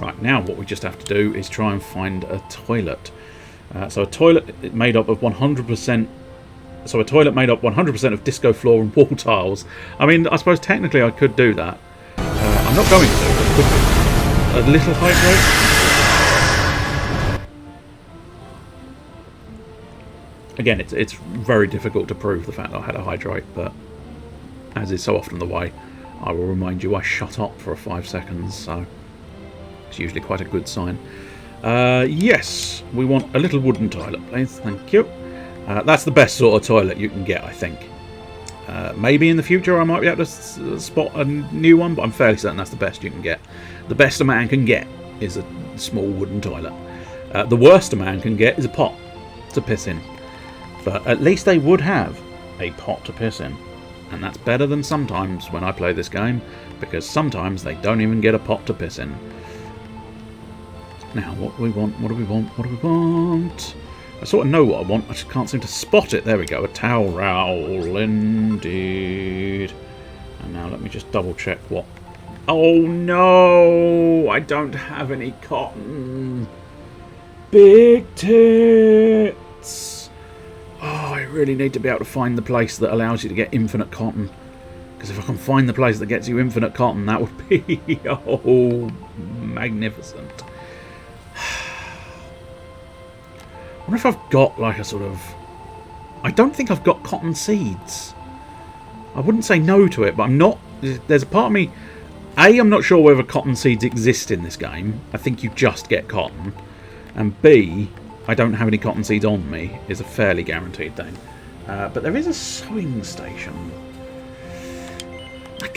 [SPEAKER 1] Right, now what we just have to do is try and find a toilet. So a toilet made up of 100%... So a toilet made up 100% of disco floor and wall tiles. I mean, I suppose technically I could do that. I'm not going to. A little hydrate. Again, it's very difficult to prove the fact that I had a hydrate, but as is so often the way, I will remind you I shut up for 5 seconds, so it's usually quite a good sign. Yes, we want a little wooden toilet, please. Thank you. That's the best sort of toilet you can get, I think. Maybe in the future I might be able to spot a new one, but I'm fairly certain that's the best you can get. The best a man can get is a small wooden toilet. The worst a man can get is a pot to piss in. But at least they would have a pot to piss in. And that's better than sometimes when I play this game, because sometimes they don't even get a pot to piss in. Now, what do we want? What do we want? What do we want? I sort of know what I want, I just can't seem to spot it. There we go, a towel roll, indeed. And now let me just double check what... Oh no! I don't have any cotton. Big tits! Oh, I really need to be able to find the place that allows you to get infinite cotton. Because if I can find the place that gets you infinite cotton, that would be, oh, magnificent. I wonder if I've got like a sort of... I don't think I've got cotton seeds. I wouldn't say no to it, but I'm not... There's a part of me... A, I'm not sure whether cotton seeds exist in this game. I think you just get cotton. And B, I don't have any cotton seeds on me, is a fairly guaranteed thing. But there is a sewing station. I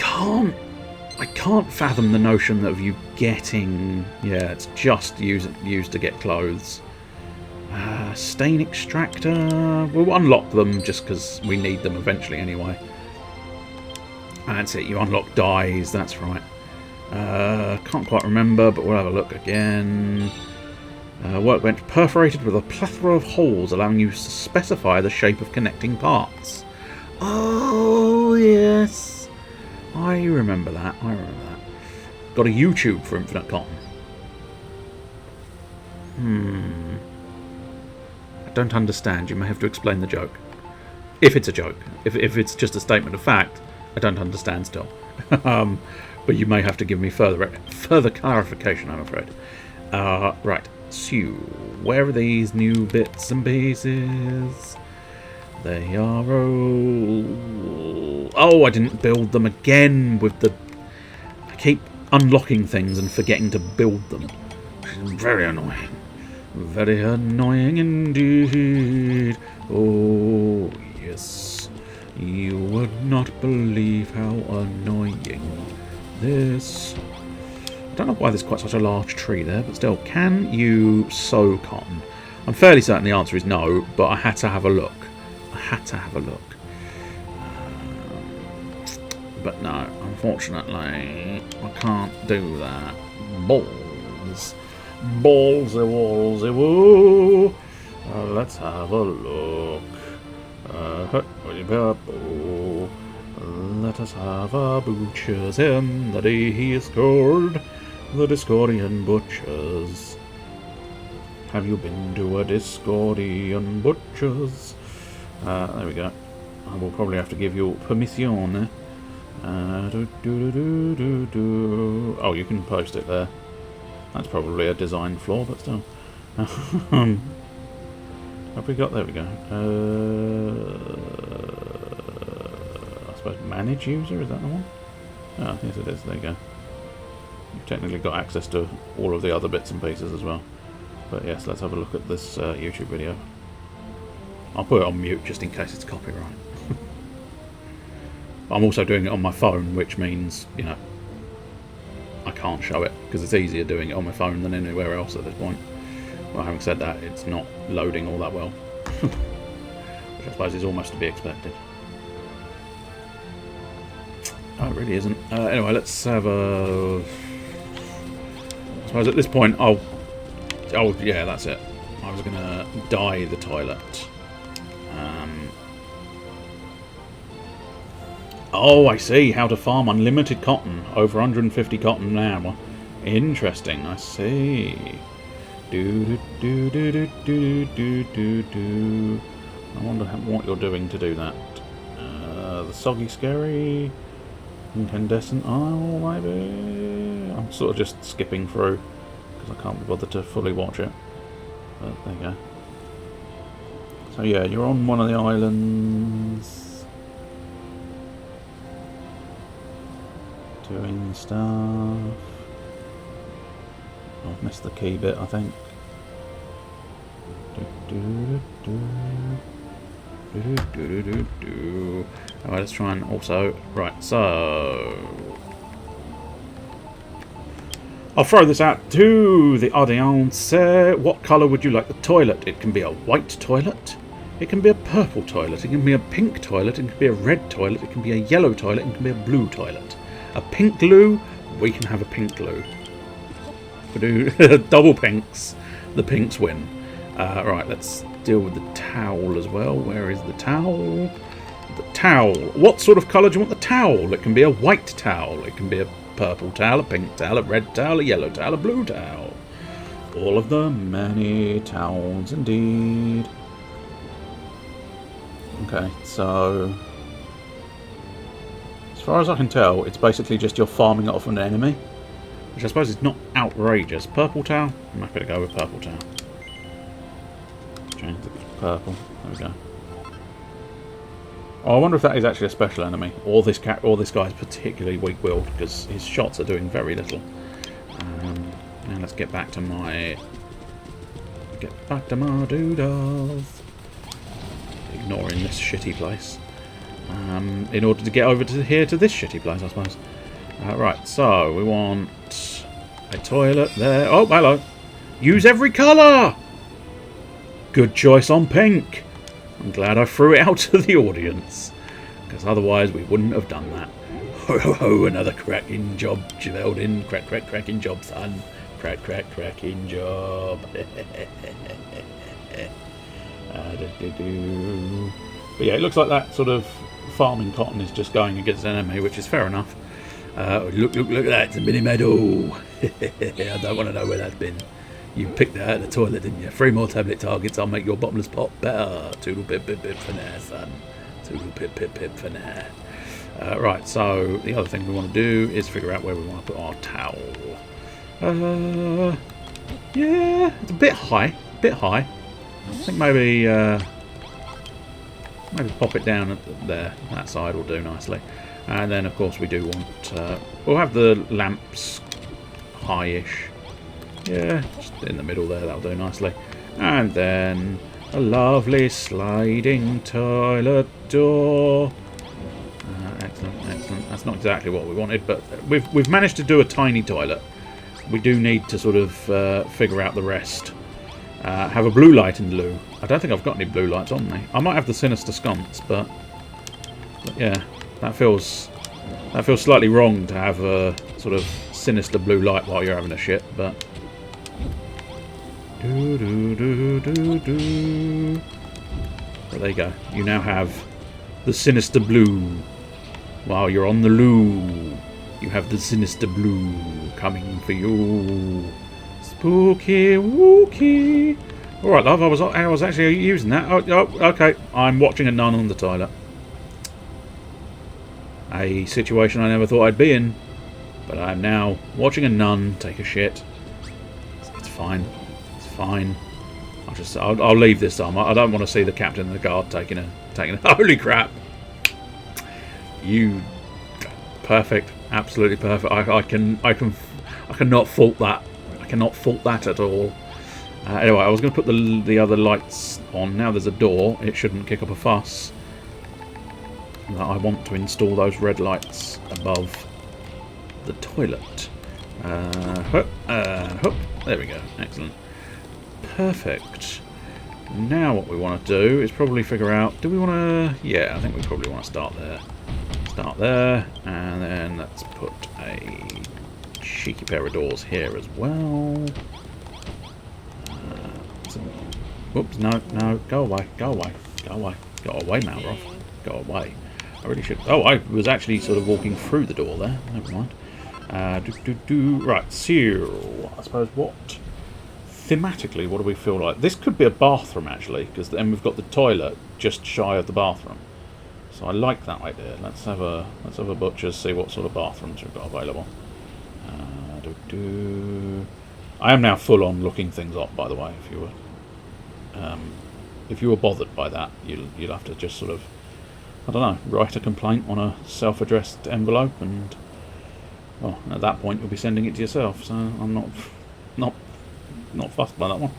[SPEAKER 1] can't fathom the notion of you getting... Yeah, it's just used to get clothes. Stain extractor. We'll unlock them just because we need them eventually anyway. That's it, you unlock dyes, that's right. Can't quite remember, but we'll have a look again. Workbench perforated with a plethora of holes, allowing you to specify the shape of connecting parts. Oh, yes. I remember that, Got a YouTube for infinite cotton. I don't understand. You may have to explain the joke. If it's a joke. If it's just a statement of fact, I don't understand still. But you may have to give me further clarification, I'm afraid. Right. So, where are these new bits and pieces? They are all... Oh, I didn't build them again with the... unlocking things and forgetting to build them. Which is very annoying. Very annoying indeed. Oh, yes. You would not believe how annoying this. I don't know why there's quite such a large tree there, but still, can you sow cotton? I'm fairly certain the answer is no, but I had to have a look. But no, unfortunately, I can't do that. Balls. Ballsy wallsy woo. Let's have a look. Let us have a butcher's in the day he scored. The Discordian butchers. Have you been to a Discordian butchers? There we go. I will probably have to give you permission. Oh, you can post it there. That's probably a design flaw, but still. Have we got... There we go. I suppose manage user, is that the one? Oh, yes it is, there you go. You've technically got access to all of the other bits and pieces as well. But yes, let's have a look at this YouTube video. I'll put it on mute just in case it's copyright. I'm also doing it on my phone, which means, you know, I can't show it, because it's easier doing it on my phone than anywhere else at this point. Well, having said that, it's not loading all that well. Which I suppose is almost to be expected. Oh, it really isn't. Anyway, let's have a... I suppose at this point, oh yeah, that's it. I was going to dye the toilet. Oh, I see. How to farm unlimited cotton. Over 150 cotton an hour. Interesting. I see. I wonder what you're doing to do that. The soggy scary. Incandescent isle, maybe? I'm sort of just skipping through because I can't be bothered to fully watch it. But there you go. So yeah, you're on one of the islands. Doing stuff. I've missed the key bit, I think. Alright, let's try and also... Right, so... I'll throw this out to the audience. What colour would you like the toilet? It can be a white toilet. It can be a purple toilet. It can be a pink toilet. It can be a red toilet. It can be a yellow toilet. It can be a blue toilet. A pink glue, we can have a pink glue. We do double pinks. The pinks win. Right, let's deal with the towel as well. Where is the towel? The towel. What sort of colour do you want the towel? It can be a white towel. It can be a purple towel, a pink towel, a red towel, a yellow towel, a blue towel. All of the many towels indeed. Okay, so... as far as I can tell, it's basically just you're farming it off an enemy. Which I suppose is not outrageous. Purple towel? I'm happy to go with purple towel. Change it to purple. There we go. Oh, I wonder if that is actually a special enemy. Or this guy's particularly weak-willed, because his shots are doing very little. Now let's get back to my... doodles. Ignoring this shitty place. In order to get over to here to this shitty place, I suppose. Right, so we want a toilet there. Oh, hello. Use every colour! Good choice on pink. I'm glad I threw it out to the audience, because otherwise we wouldn't have done that. Ho ho ho, another cracking job, Geraldine. Cracking job, son. Cracking job. But yeah, it looks like that sort of farming cotton is just going against an enemy, which is fair enough. Look at that, it's a mini medal. I don't want to know where that's been. You picked that out of the toilet, didn't you? 3 more tablet targets, I'll make your bottomless pot better. Toodle pip pip pip for now, son. Toodle pip pip pip for now. Right, so the other thing we want to do is figure out where we want to put our towel. Yeah, it's a bit high. I think maybe pop it down there. That side will do nicely. And then, of course, we do want... we'll have the lamps high-ish. Yeah, just in the middle there, that'll do nicely. And then a lovely sliding toilet door. Excellent, excellent. That's not exactly what we wanted, but we've managed to do a tiny toilet. We do need to sort of figure out the rest. Have a blue light in the loo. I don't think I've got any blue lights on me. I might have the sinister sconce, but yeah, that feels slightly wrong to have a sort of sinister blue light while you're having a shit. But but there you go. You now have the sinister blue while you're on the loo. You have the sinister blue coming for you. Spooky wookie. Alright, love, I was actually using that. Oh, okay. I'm watching a nun on the toilet. A situation I never thought I'd be in. But I'm now watching a nun take a shit. It's fine. It's fine. I'll leave this time. I don't want to see the captain of the guard taking a holy crap. You perfect. Absolutely perfect. I cannot fault that. I cannot fault that at all. Anyway, I was going to put the other lights on. Now there's a door. It shouldn't kick up a fuss. I want to install those red lights above the toilet. There we go. Excellent. Perfect. Now what we want to do is probably figure out... Do we want to... Yeah, I think we probably want to start there. Start there. And then let's put a cheeky pair of doors here as well. Whoops, no, go away, go away, go away. Go away, Malroth. Go away. I really should... Oh, I was actually sort of walking through the door there. Never mind. Right, so... I suppose what... Thematically, what do we feel like? This could be a bathroom, actually, because then we've got the toilet just shy of the bathroom. So I like that idea. Let's have a butcher's, see what sort of bathrooms we've got available. I am now full on looking things up, by the way. If you were bothered by that, you'll have to just sort of, I don't know, write a complaint on a self-addressed envelope, and well, at that point you'll be sending it to yourself. So I'm not fussed by that one.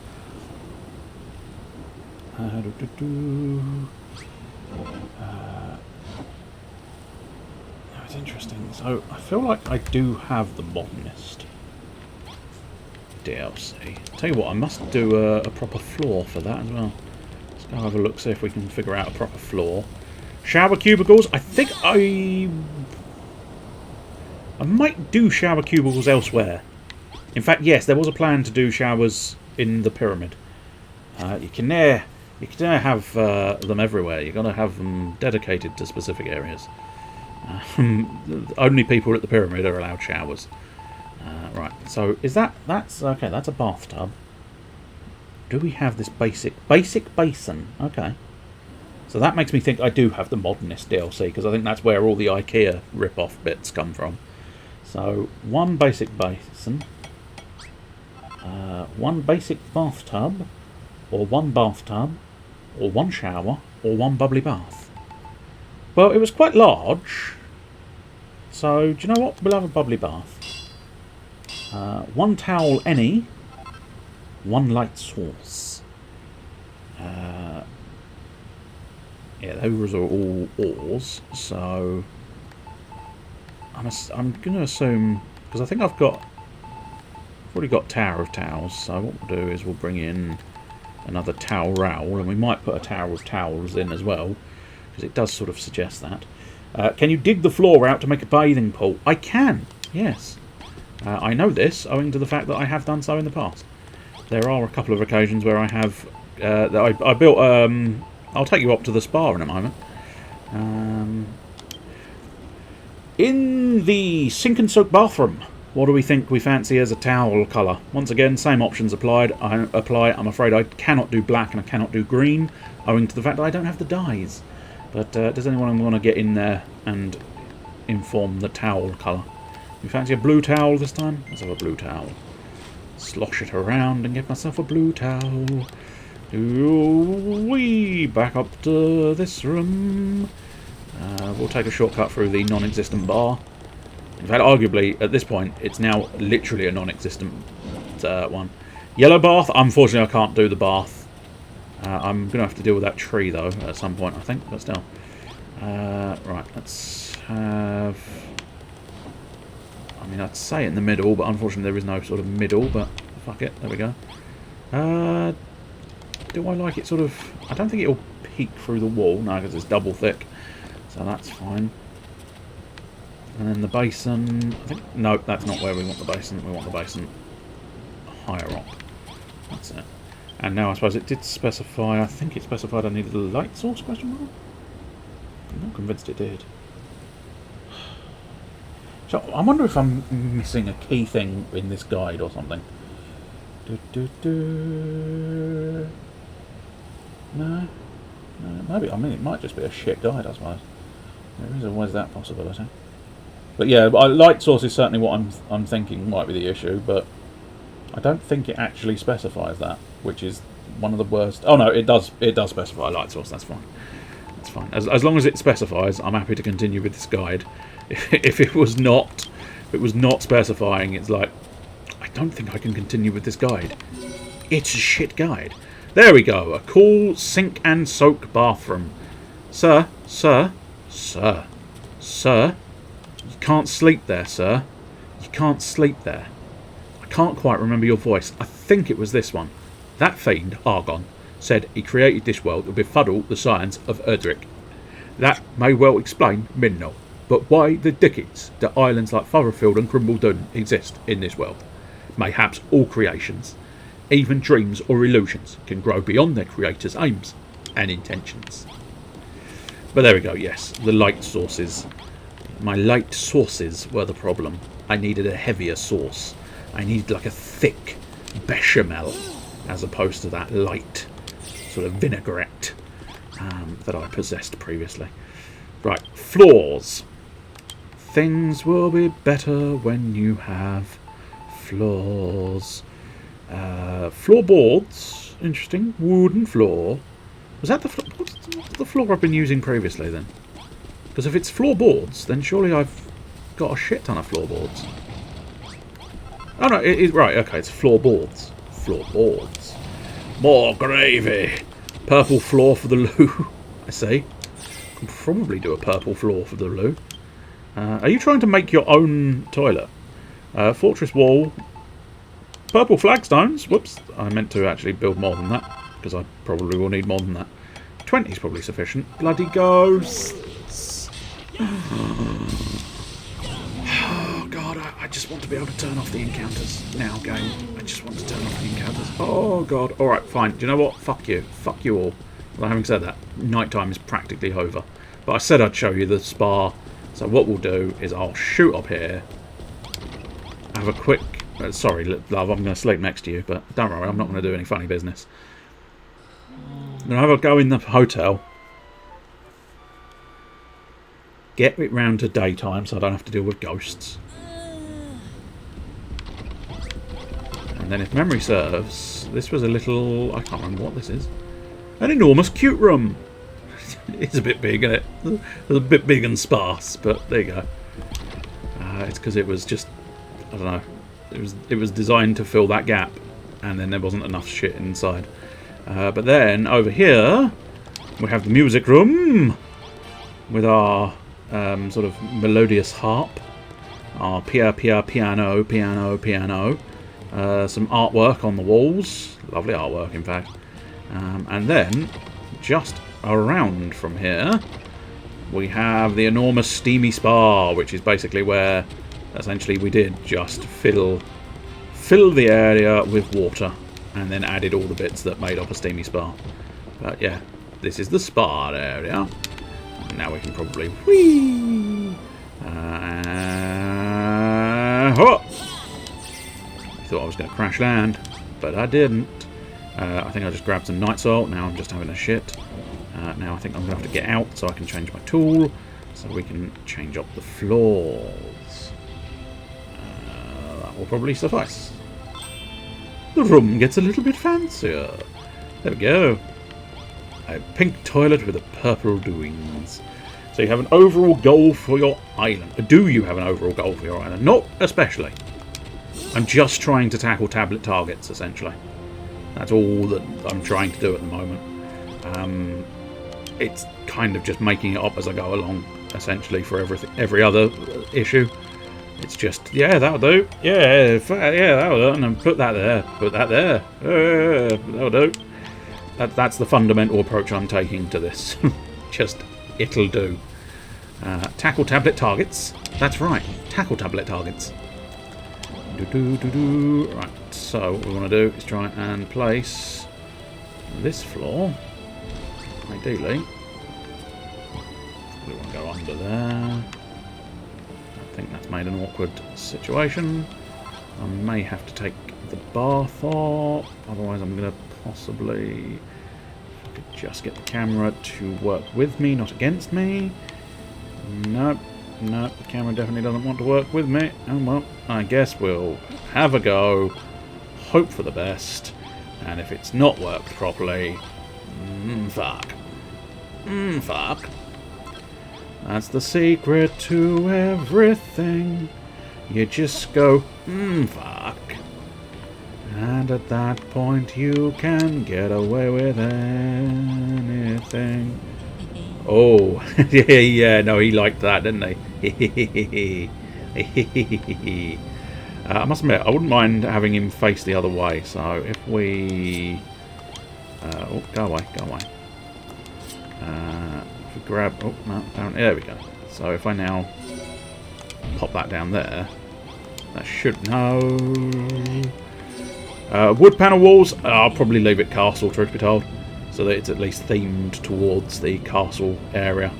[SPEAKER 1] It's interesting. So I feel like I do have the modernist DLC. Tell you what, I must do a proper floor for that as well. Let's go have a look, see if we can figure out a proper floor. Shower cubicles. I think I might do shower cubicles elsewhere. In fact, yes, there was a plan to do showers in the pyramid. You can never have them everywhere. You've got to have them dedicated to specific areas. Only people at the pyramid are allowed showers. Right, so is that's okay, that's a bathtub. Do we have this basic basin? Okay. So that makes me think I do have the modernist DLC, because I think that's where all the IKEA rip-off bits come from. So, one basic basin, one basic bathtub, or one shower, or one bubbly bath. Well, it was quite large, so do you know what? We'll have a bubbly bath. One towel any, one light source. Yeah, those are all oars, so I'm going to assume, because I think I've already got Tower of Towels, so what we'll do is we'll bring in another towel roll, and we might put a Tower of Towels in as well, because it does sort of suggest that. Can you dig the floor out to make a bathing pool? I can, yes. I know this owing to the fact that I have done so in the past. There are a couple of occasions where I have... I built... I'll take you up to the spa in a moment. In the sink and soak bathroom, what do we think we fancy as a towel colour? Once again, same options applied. I'm afraid I cannot do black and I cannot do green, owing to the fact that I don't have the dyes. But does anyone want to get in there and inform the towel colour? You fancy a blue towel this time? Let's have a blue towel. Slosh it around and get myself a blue towel. We back up to this room. We'll take a shortcut through the non-existent bar. In fact, arguably, at this point, it's now literally a non-existent one. Yellow bath. Unfortunately, I can't do the bath. I'm going to have to deal with that tree, though, at some point, I think. But still. Right, let's have... I mean, I'd say in the middle, but unfortunately there is no sort of middle, but fuck it. There we go. Do I like it sort of... I don't think it'll peek through the wall. No, because it's double thick. So that's fine. And then the basin... I think... No, that's not where we want the basin. We want the basin higher up. That's it. And now I suppose it did specify... I think it specified I needed a light source, question mark? I'm not convinced it did. So I wonder if I'm missing a key thing in this guide or something. No? No, maybe. I mean, it might just be a shit guide, I suppose. There is always that possibility. But yeah, light source is certainly what I'm thinking might be the issue, but I don't think it actually specifies that, which is one of the worst. Oh no, it does specify light source. That's fine. That's fine. As long as it specifies, I'm happy to continue with this guide. If it was not specifying, it's like, I don't think I can continue with this guide. It's a shit guide. There we go. A cool sink and soak bathroom. Sir, sir, sir, sir. You can't sleep there, sir. You can't sleep there. I can't quite remember your voice. I think it was this one. That fiend, Argon, said he created this world to befuddle the science of Erdrick. That may well explain Minnow. But why the dickens do islands like Furrowfield and Crimbledon exist in this world? Mayhaps all creations, even dreams or illusions, can grow beyond their creators' aims and intentions. But there we go, yes, the light sources. My light sources were the problem. I needed a heavier source. I needed like a thick bechamel, as opposed to that light sort of vinaigrette that I possessed previously. Right, floors. Things will be better when you have floors. Floorboards. Interesting. Wooden floor. Was that the what's the floor I've been using previously then? Because if it's floorboards, then surely I've got a shit ton of floorboards. Oh no, right, okay, it's floorboards. Floorboards. More gravy. Purple floor for the loo. I see. Can probably do a purple floor for the loo. Are you trying to make your own toilet? Fortress wall. Purple flagstones. Whoops. I meant to actually build more than that. Because I probably will need more than that. 20 is probably sufficient. Bloody ghosts. Oh god, I just want to be able to turn off the encounters now, game. I just want to turn off the encounters. Oh god. Alright, fine. Do you know what? Fuck you. Fuck you all. Well, having said that, nighttime is practically over. But I said I'd show you the spa. So what we'll do is I'll shoot up here. Have a quick... sorry, love, I'm going to sleep next to you. But don't worry, I'm not going to do any funny business. I'm going to have a go in the hotel. Get it round to daytime so I don't have to deal with ghosts. And then if memory serves, this was a little... I can't remember what this is. An enormous cute room. It's a bit big, isn't it? It's a bit big and sparse, but there you go. It's because it was just... I don't know. It was designed to fill that gap, and then there wasn't enough shit inside. But then, over here, we have the music room with our sort of melodious harp. Our piano. Some artwork on the walls. Lovely artwork, in fact. And then, just around from here, we have the enormous steamy spa, which is basically where, essentially, we did just fill the area with water, and then added all the bits that made up a steamy spa. But yeah, this is the spa area. Now we can probably whee. I thought I was going to crash land, but I didn't. I think I just grabbed some night salt. Now I'm just having a shit. Now I think I'm going to have to get out so I can change my tool, so we can change up the floors. That will probably suffice. The room gets a little bit fancier. There we go. A pink toilet with a purple doings. So you have an overall goal for your island. Do you have an overall goal for your island? Not especially. I'm just trying to tackle tablet targets, essentially. That's all that I'm trying to do at the moment. It's kind of just making it up as I go along, essentially, for every other issue. It's just, yeah, that'll do. Yeah, that'll do. And then put that there. Put that there. That'll do. That's the fundamental approach I'm taking to this. Just, it'll do. Tackle tablet targets. That's right. Tackle tablet targets. Right, so what we want to do is try and place this floor. Ideally. We want to go under there. I think that's made an awkward situation. I may have to take the bath off. Otherwise I'm going to possibly... If I could just get the camera to work with me, not against me. Nope. No, the camera definitely doesn't want to work with me. Oh well, I guess we'll have a go, hope for the best, and if it's not worked properly, fuck. Fuck. That's the secret to everything. You just go, fuck. And at that point you can get away with anything. Oh, yeah, no, he liked that, didn't he? I must admit, I wouldn't mind having him face the other way. So if we... oh, go away, go away. If we grab... Oh, no, down, there we go. So if I now pop that down there, that should... No... wood panel walls, I'll probably leave it castle, truth be told. So that it's at least themed towards the castle area.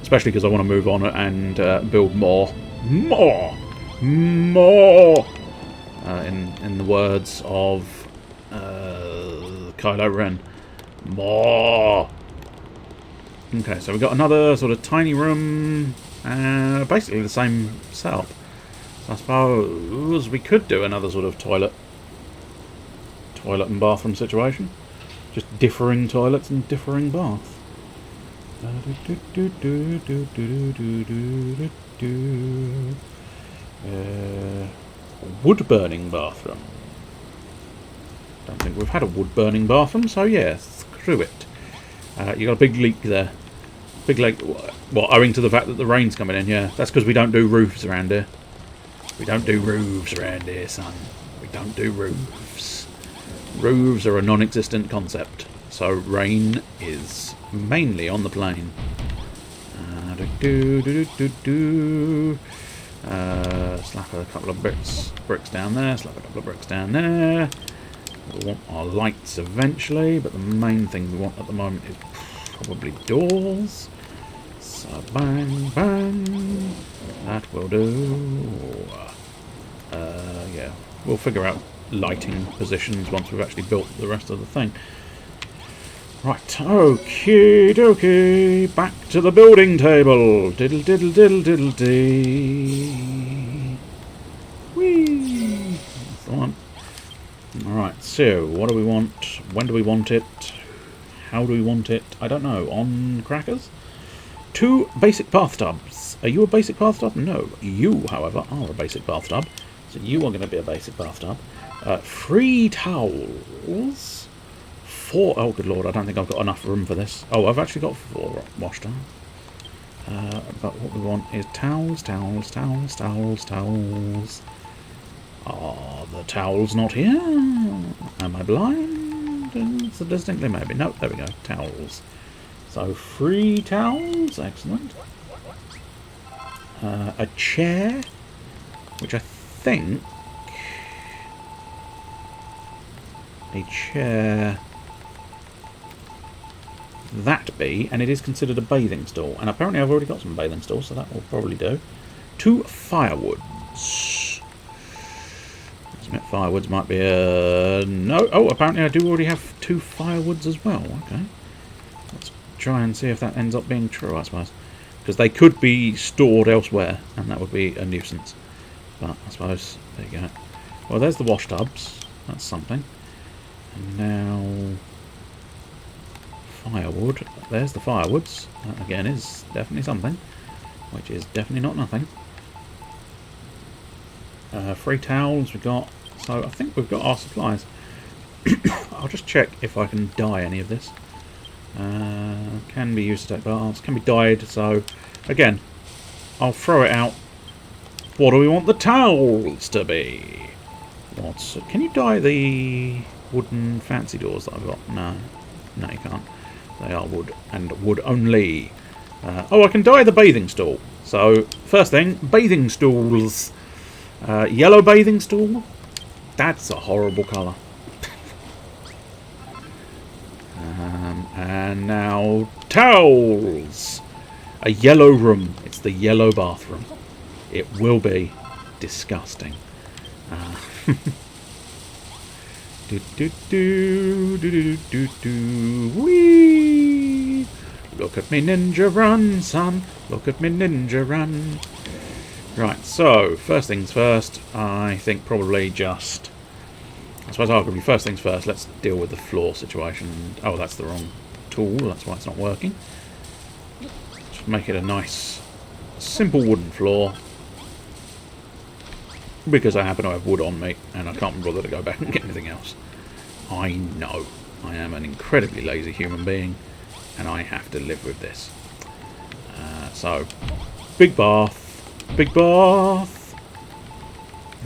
[SPEAKER 1] Especially because I want to move on and build more. More! In the words of Kylo Ren. More! Okay, so we've got another sort of tiny room. Basically the same setup. So I suppose we could do another sort of toilet and bathroom situation. Just differing toilets and differing baths. Wood burning bathroom. Don't think we've had a wood burning bathroom, so yeah, screw it. You got a big leak there. Big leak. Well, owing to the fact that the rain's coming in. Yeah, that's because we don't do roofs around here. We don't do roofs around here, son. We don't do roofs. Roofs are a non-existent concept, so rain is mainly on the plain. Slap a couple of bricks down there, slap a couple of bricks down there. We'll want our lights eventually, but the main thing we want at the moment is probably doors. So bang, bang. That will do. Yeah, we'll figure out lighting positions once we've actually built the rest of the thing. Right, okie dokie, back to the building table. Diddle diddle diddle diddle dee. Whee! That's the one. Alright, so what do we want? When do we want it? How do we want it? I don't know. On crackers? 2 basic bathtubs. Are you a basic bathtub? No. You, however, are a basic bathtub. So you are going to be a basic bathtub. 3 towels. 4... Oh, good lord, I don't think I've got enough room for this. Oh, I've actually got 4 washed down. But what we want is towels, towels, towels, towels, towels. Are the towels not here? Am I blind? So distinctly maybe. No, there we go. Towels. So 3 towels. Excellent. A chair, which I think... A chair... That be, and it is considered a bathing stall. And apparently I've already got some bathing stalls, so that will probably do. 2 firewoods. Firewoods might be a... No. Oh, apparently I do already have 2 firewoods as well. Okay. Let's try and see if that ends up being true, I suppose. Because they could be stored elsewhere, and that would be a nuisance. But I suppose... There you go. Well, there's the wash tubs. That's something. And now... firewood. There's the firewoods. That again is definitely something, which is definitely not nothing. 3 towels we got. So I think we've got our supplies. I'll just check if I can dye any of this. Can be used to take baths. Can be dyed. So again, I'll throw it out. What do we want the towels to be? Can you dye the wooden fancy doors that I've got? No, you can't. They are wood and wood only. Oh, I can dye the bathing stool. So first thing, bathing stools. Yellow bathing stool. That's a horrible colour. And now towels. A yellow room. It's the yellow bathroom. It will be disgusting. Whee! Look at me ninja run, son. Look at me ninja run. Right, so first things first. I think probably just. I suppose arguably first things first. Let's deal with the floor situation. Oh, that's the wrong tool. That's why it's not working. Just make it a nice, simple wooden floor. Because I happen to have wood on me and I can't bother to go back and get anything else. I know. I am an incredibly lazy human being and I have to live with this. So, big bath,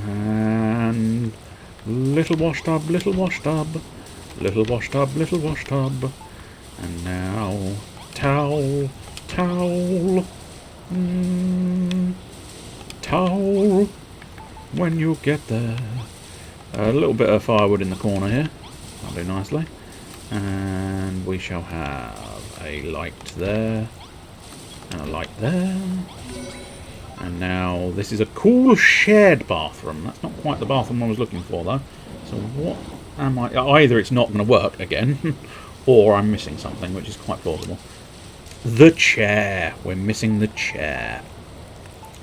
[SPEAKER 1] and little wash tub, little wash tub, little wash tub, little wash tub, and now towel, towel, towel. When you get there. A little bit of firewood in the corner here. That'll do nicely. And we shall have a light there. And a light there. And now this is a cool shared bathroom. That's not quite the bathroom I was looking for though. So what am I... Either it's not going to work again. Or I'm missing something, which is quite plausible. The chair. We're missing the chair.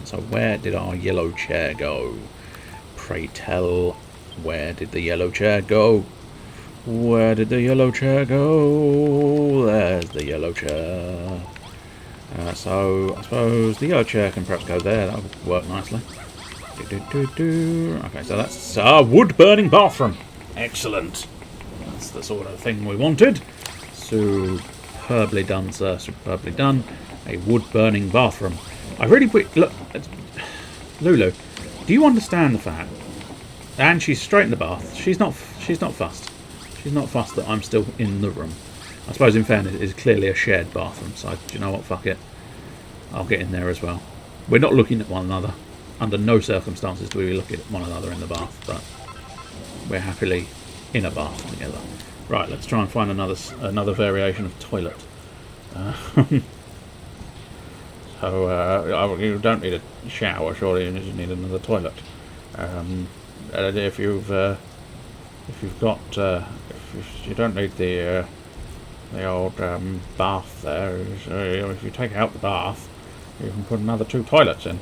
[SPEAKER 1] So where did our yellow chair go? Pray tell, where did the yellow chair go? Where did the yellow chair go? There's the yellow chair. So I suppose the yellow chair can perhaps go there. That would work nicely. Okay, so that's our wood-burning bathroom. Excellent. That's the sort of thing we wanted. Superbly done, sir. Superbly done. A wood-burning bathroom. I really look, Lulu. Do you understand the fact? And she's straight in the bath. She's not fussed. She's not fussed that I'm still in the room. I suppose, in fairness, it is clearly a shared bathroom. So, do you know what? Fuck it. I'll get in there as well. We're not looking at one another. Under no circumstances do we look at one another in the bath. But we're happily in a bath together. Right. Let's try and find another variation of toilet. So you don't need a shower, surely. You just need another toilet. If you don't need the old bath there. If you take out the bath, you can put another 2 toilets in.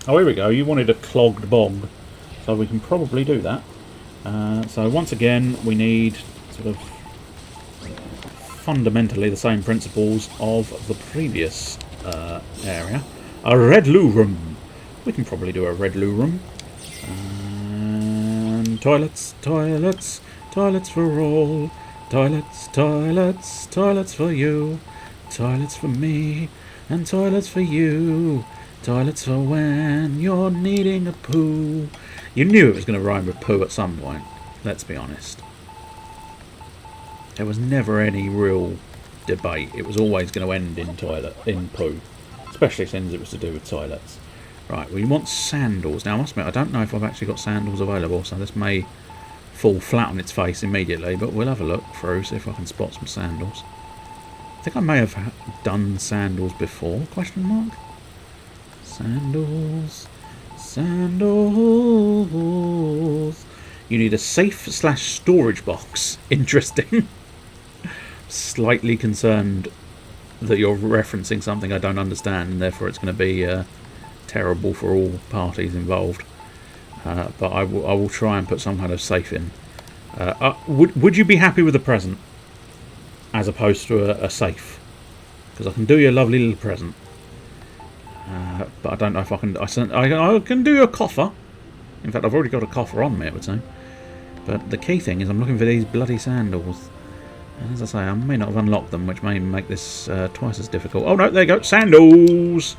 [SPEAKER 1] Oh, here we go. You wanted a clogged bog, so we can probably do that. So once again, we need sort of fundamentally the same principles of the previous area. A red loo room. We can probably do a red loo room. And toilets, toilets, toilets for all. Toilets, toilets, toilets for you. Toilets for me, and toilets for you. Toilets for when you're needing a poo. You knew it was going to rhyme with poo at some point. Let's be honest. There was never any real debate. It was always going to end in poo. Especially since it was to do with toilets. Right, we want sandals. Now, I must admit, I don't know if I've actually got sandals available, so this may fall flat on its face immediately, but we'll have a look through, see if I can spot some sandals. I think I may have done sandals before, question mark? Sandals. Sandals. You need a safe/storage box. Interesting. Slightly concerned that you're referencing something I don't understand, and therefore it's going to be terrible for all parties involved. But I will try and put some kind of safe in. Would you be happy with a present as opposed to a safe? Because I can do you a lovely little present, but I don't know if I can. I can do you a coffer. In fact, I've already got a coffer on me, it would seem. But the key thing is I'm looking for these bloody sandals. And as I say, I may not have unlocked them, which may make this twice as difficult. Oh no, there you go, sandals!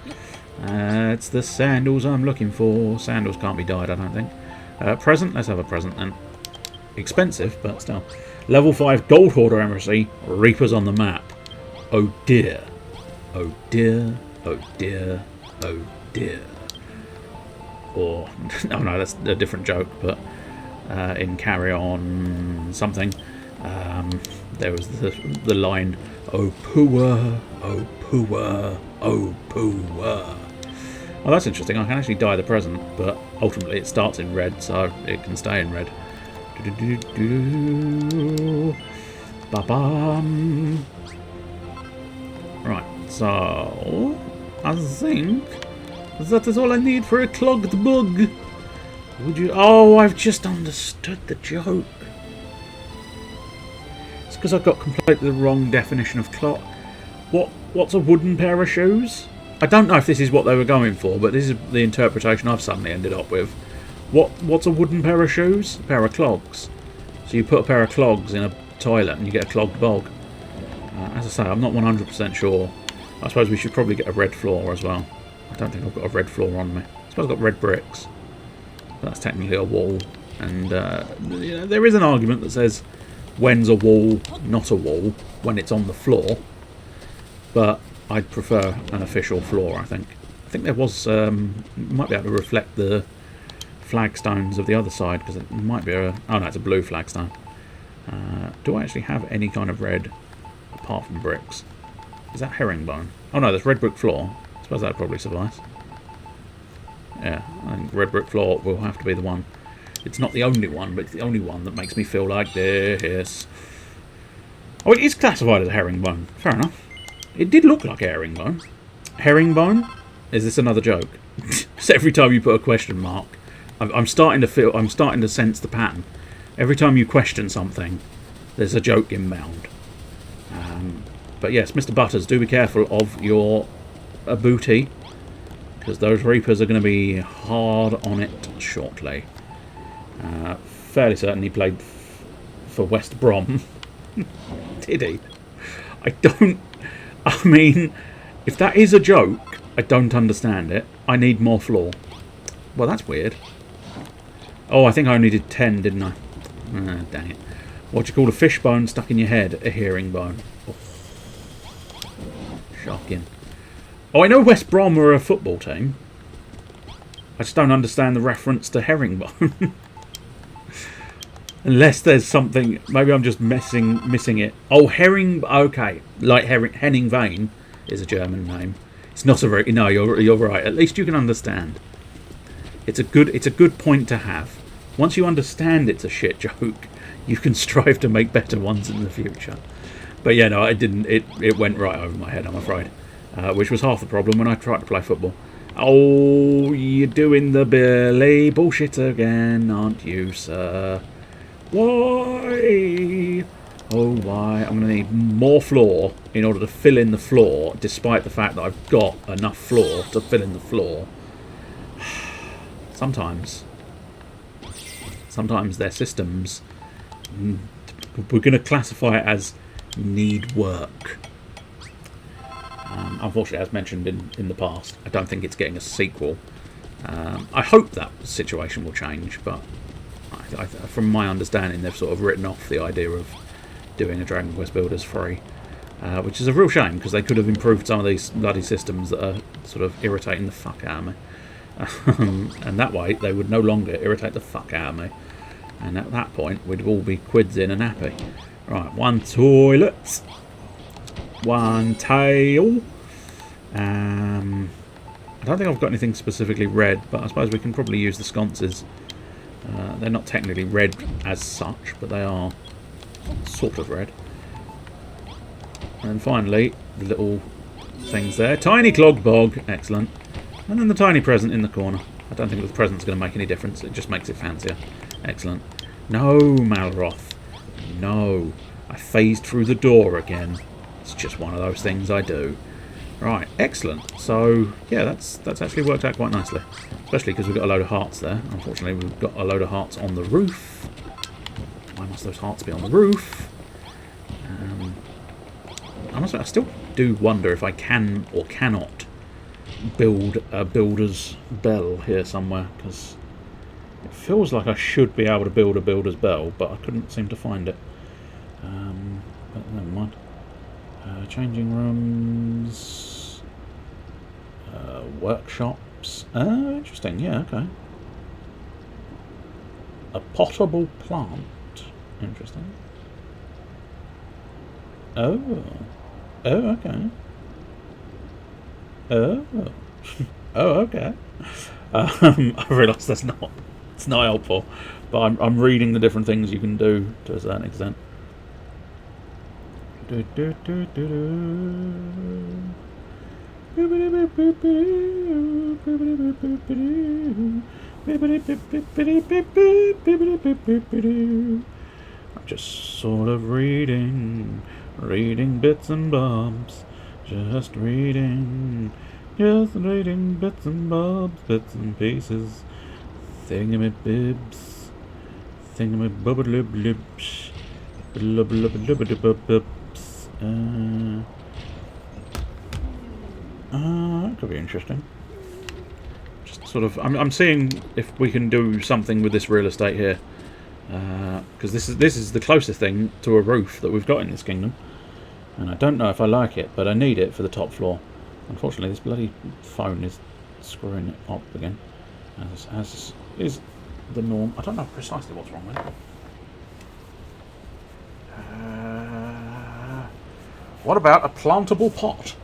[SPEAKER 1] It's the sandals I'm looking for. Sandals can't be dyed, I don't think. Present, let's have a present then. Expensive, but still. Level 5 Gold Hoarder Embassy, Reapers on the map. Oh dear. Oh dear, oh dear, oh dear. Or, oh no, that's a different joke, but in Carry On something, there was the line, oh poor, oh poor, oh poor. Oh, that's interesting. I can actually dye the present, but ultimately it starts in red, so it can stay in red. Ba-bum. Right, so I think that is all I need for a clogged bug. Would you? Oh, I've just understood the joke. It's because I've got completely the wrong definition of clog. What's a wooden pair of shoes? I don't know if this is what they were going for, but this is the interpretation I've suddenly ended up with. What's a wooden pair of shoes? A pair of clogs. So you put a pair of clogs in a toilet and you get a clogged bog. As I say, I'm not 100% sure. I suppose we should probably get a red floor as well. I don't think I've got a red floor on me. I suppose I've got red bricks. But that's technically a wall. And you know, there is an argument that says, when's a wall not a wall? When it's on the floor. But I'd prefer an official floor, I think. I think there was... might be able to reflect the flagstones of the other side, because it might be a... Oh no, it's a blue flagstone. Do I actually have any kind of red apart from bricks? Is that herringbone? Oh no, there's red brick floor. I suppose that would probably suffice. Yeah, I think red brick floor will have to be the one. It's not the only one, but it's the only one that makes me feel like this. Oh, it is classified as a herringbone. Fair enough. It did look like a herringbone. Herringbone? Is this another joke? So every time you put a question mark, I'm starting to sense the pattern. Every time you question something, there's a joke inbound. But yes, Mr. Butters, do be careful of your booty, because those Reapers are going to be hard on it shortly. Fairly certain he played for West Brom. Did he? I mean, if that is a joke, I don't understand it. I need more floor. Well, that's weird. Oh, I think I only did 10, didn't I? Dang it. What do you call a fishbone stuck in your head? A herringbone. Oh. Shocking. Oh, I know West Brom are a football team. I just don't understand the reference to herringbone. Unless there's something... Maybe I'm just missing it. Oh, okay. Like Henning Vane is a German name. It's not a very... No, you're right. At least you can understand. It's a good point to have. Once you understand it's a shit joke, you can strive to make better ones in the future. But yeah, no, I didn't. It went right over my head, I'm afraid. Which was half the problem when I tried to play football. Oh, you're doing the Billy bullshit again, aren't you, sir? Why? Oh, why? I'm going to need more floor in order to fill in the floor, despite the fact that I've got enough floor to fill in the floor. Sometimes their systems, we're going to classify it as need work. Unfortunately, as mentioned in the past, I don't think it's getting a sequel. I hope that situation will change, but from my understanding, they've sort of written off the idea of doing a Dragon Quest Builders free, which is a real shame, because they could have improved some of these bloody systems that are sort of irritating the fuck out of me. And that way, they would no longer irritate the fuck out of me. And at that point, we'd all be quids in and happy. Right, one toilet. One tail. I don't think I've got anything specifically red, but I suppose we can probably use the sconces. They're not technically red as such, but they are sort of red. And finally, the little things there. Tiny clogged bog. Excellent. And then the tiny present in the corner. I don't think the present's going to make any difference. It just makes it fancier. Excellent. No, Malroth. No. I phased through the door again. It's just one of those things I do. Right, excellent. So, yeah, that's actually worked out quite nicely. Especially because we've got a load of hearts there. Unfortunately, we've got a load of hearts on the roof. Why must those hearts be on the roof? I still do wonder if I can or cannot build a builder's bell here somewhere, because it feels like I should be able to build a builder's bell, but I couldn't seem to find it. But never mind. Changing rooms, workshops. Interesting. Yeah, okay. A potable plant. Interesting. Oh. Oh, okay. Oh. Oh, okay. I realise it's not helpful, but I'm reading the different things you can do to a certain extent. I'm just sort of reading bits and bobs, just reading bits and bobs, bits and pieces, thingamabibs, thingamabubblubblubs, blubblubblubblubblubs. That could be interesting. Just sort of, I'm seeing if we can do something with this real estate here, because this is the closest thing to a roof that we've got in this kingdom, and I don't know if I like it, but I need it for the top floor. Unfortunately, this bloody phone is screwing it up again, as is the norm. I don't know precisely what's wrong with it. What about a plantable pot?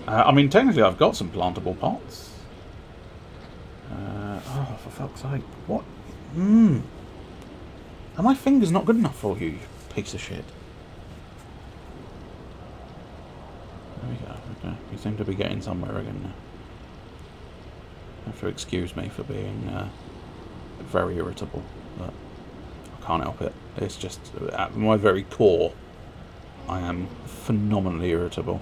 [SPEAKER 1] I mean, technically I've got some plantable pots. Oh, for fuck's sake. What? Are my fingers not good enough for you, you piece of shit? There we go. Okay. We seem to be getting somewhere again now. You have to excuse me for being very irritable, but I can't help it. It's just, at my very core, I am phenomenally irritable.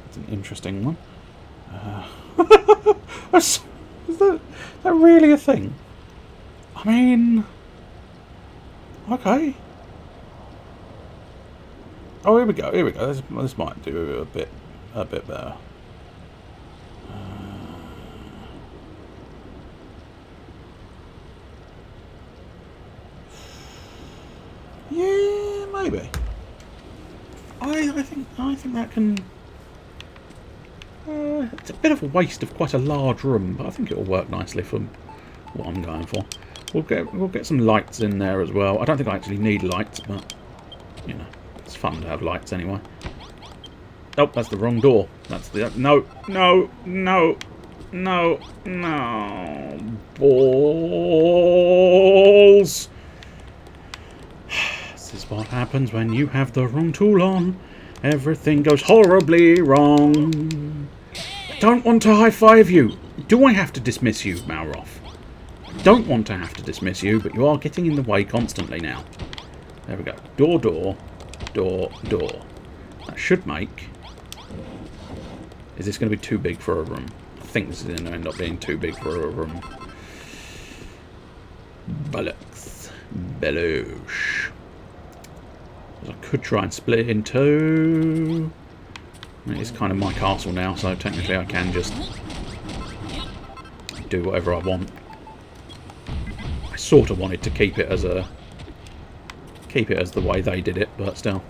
[SPEAKER 1] It's an interesting one. Is that really a thing? I mean, okay. Oh, here we go. Here we go. This might do a bit better. Yeah, maybe. I think that can. It's a bit of a waste of quite a large room, but I think it will work nicely for what I'm going for. We'll get some lights in there as well. I don't think I actually need lights, but you know, it's fun to have lights anyway. Oh, that's the wrong door. That's the no balls. This is what happens when you have the wrong tool on. Everything goes horribly wrong. I don't want to high-five you. Do I have to dismiss you, Malroth? Don't want to have to dismiss you, but you are getting in the way constantly now. There we go. Door, door, door, door. That should make... Is this going to be too big for a room? I think this is going to end up being too big for a room. Bollocks. Belouche. I could try and split it in two. It's kind of my castle now, so technically I can just do whatever I want. I sort of wanted to keep it as the way they did it, but still.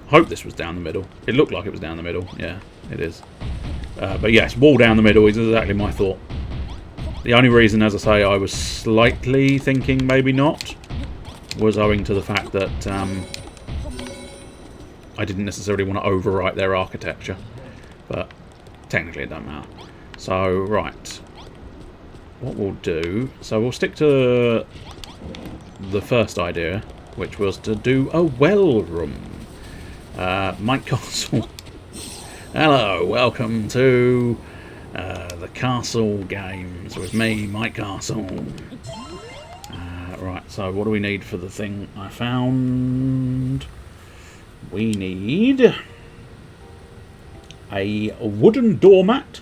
[SPEAKER 1] I hope this was down the middle. It looked like it was down the middle. Yeah, it is. But yes, wall down the middle is exactly my thought. The only reason, as I say, I was slightly thinking maybe not was owing to the fact that I didn't necessarily want to overwrite their architecture, but technically it doesn't matter. So, right, what we'll do, so we'll stick to the first idea, which was to do a well room. Mike Castle, hello, welcome to The castle games with me, Mike Castle. Right, so what do we need for the thing I found? We need a wooden doormat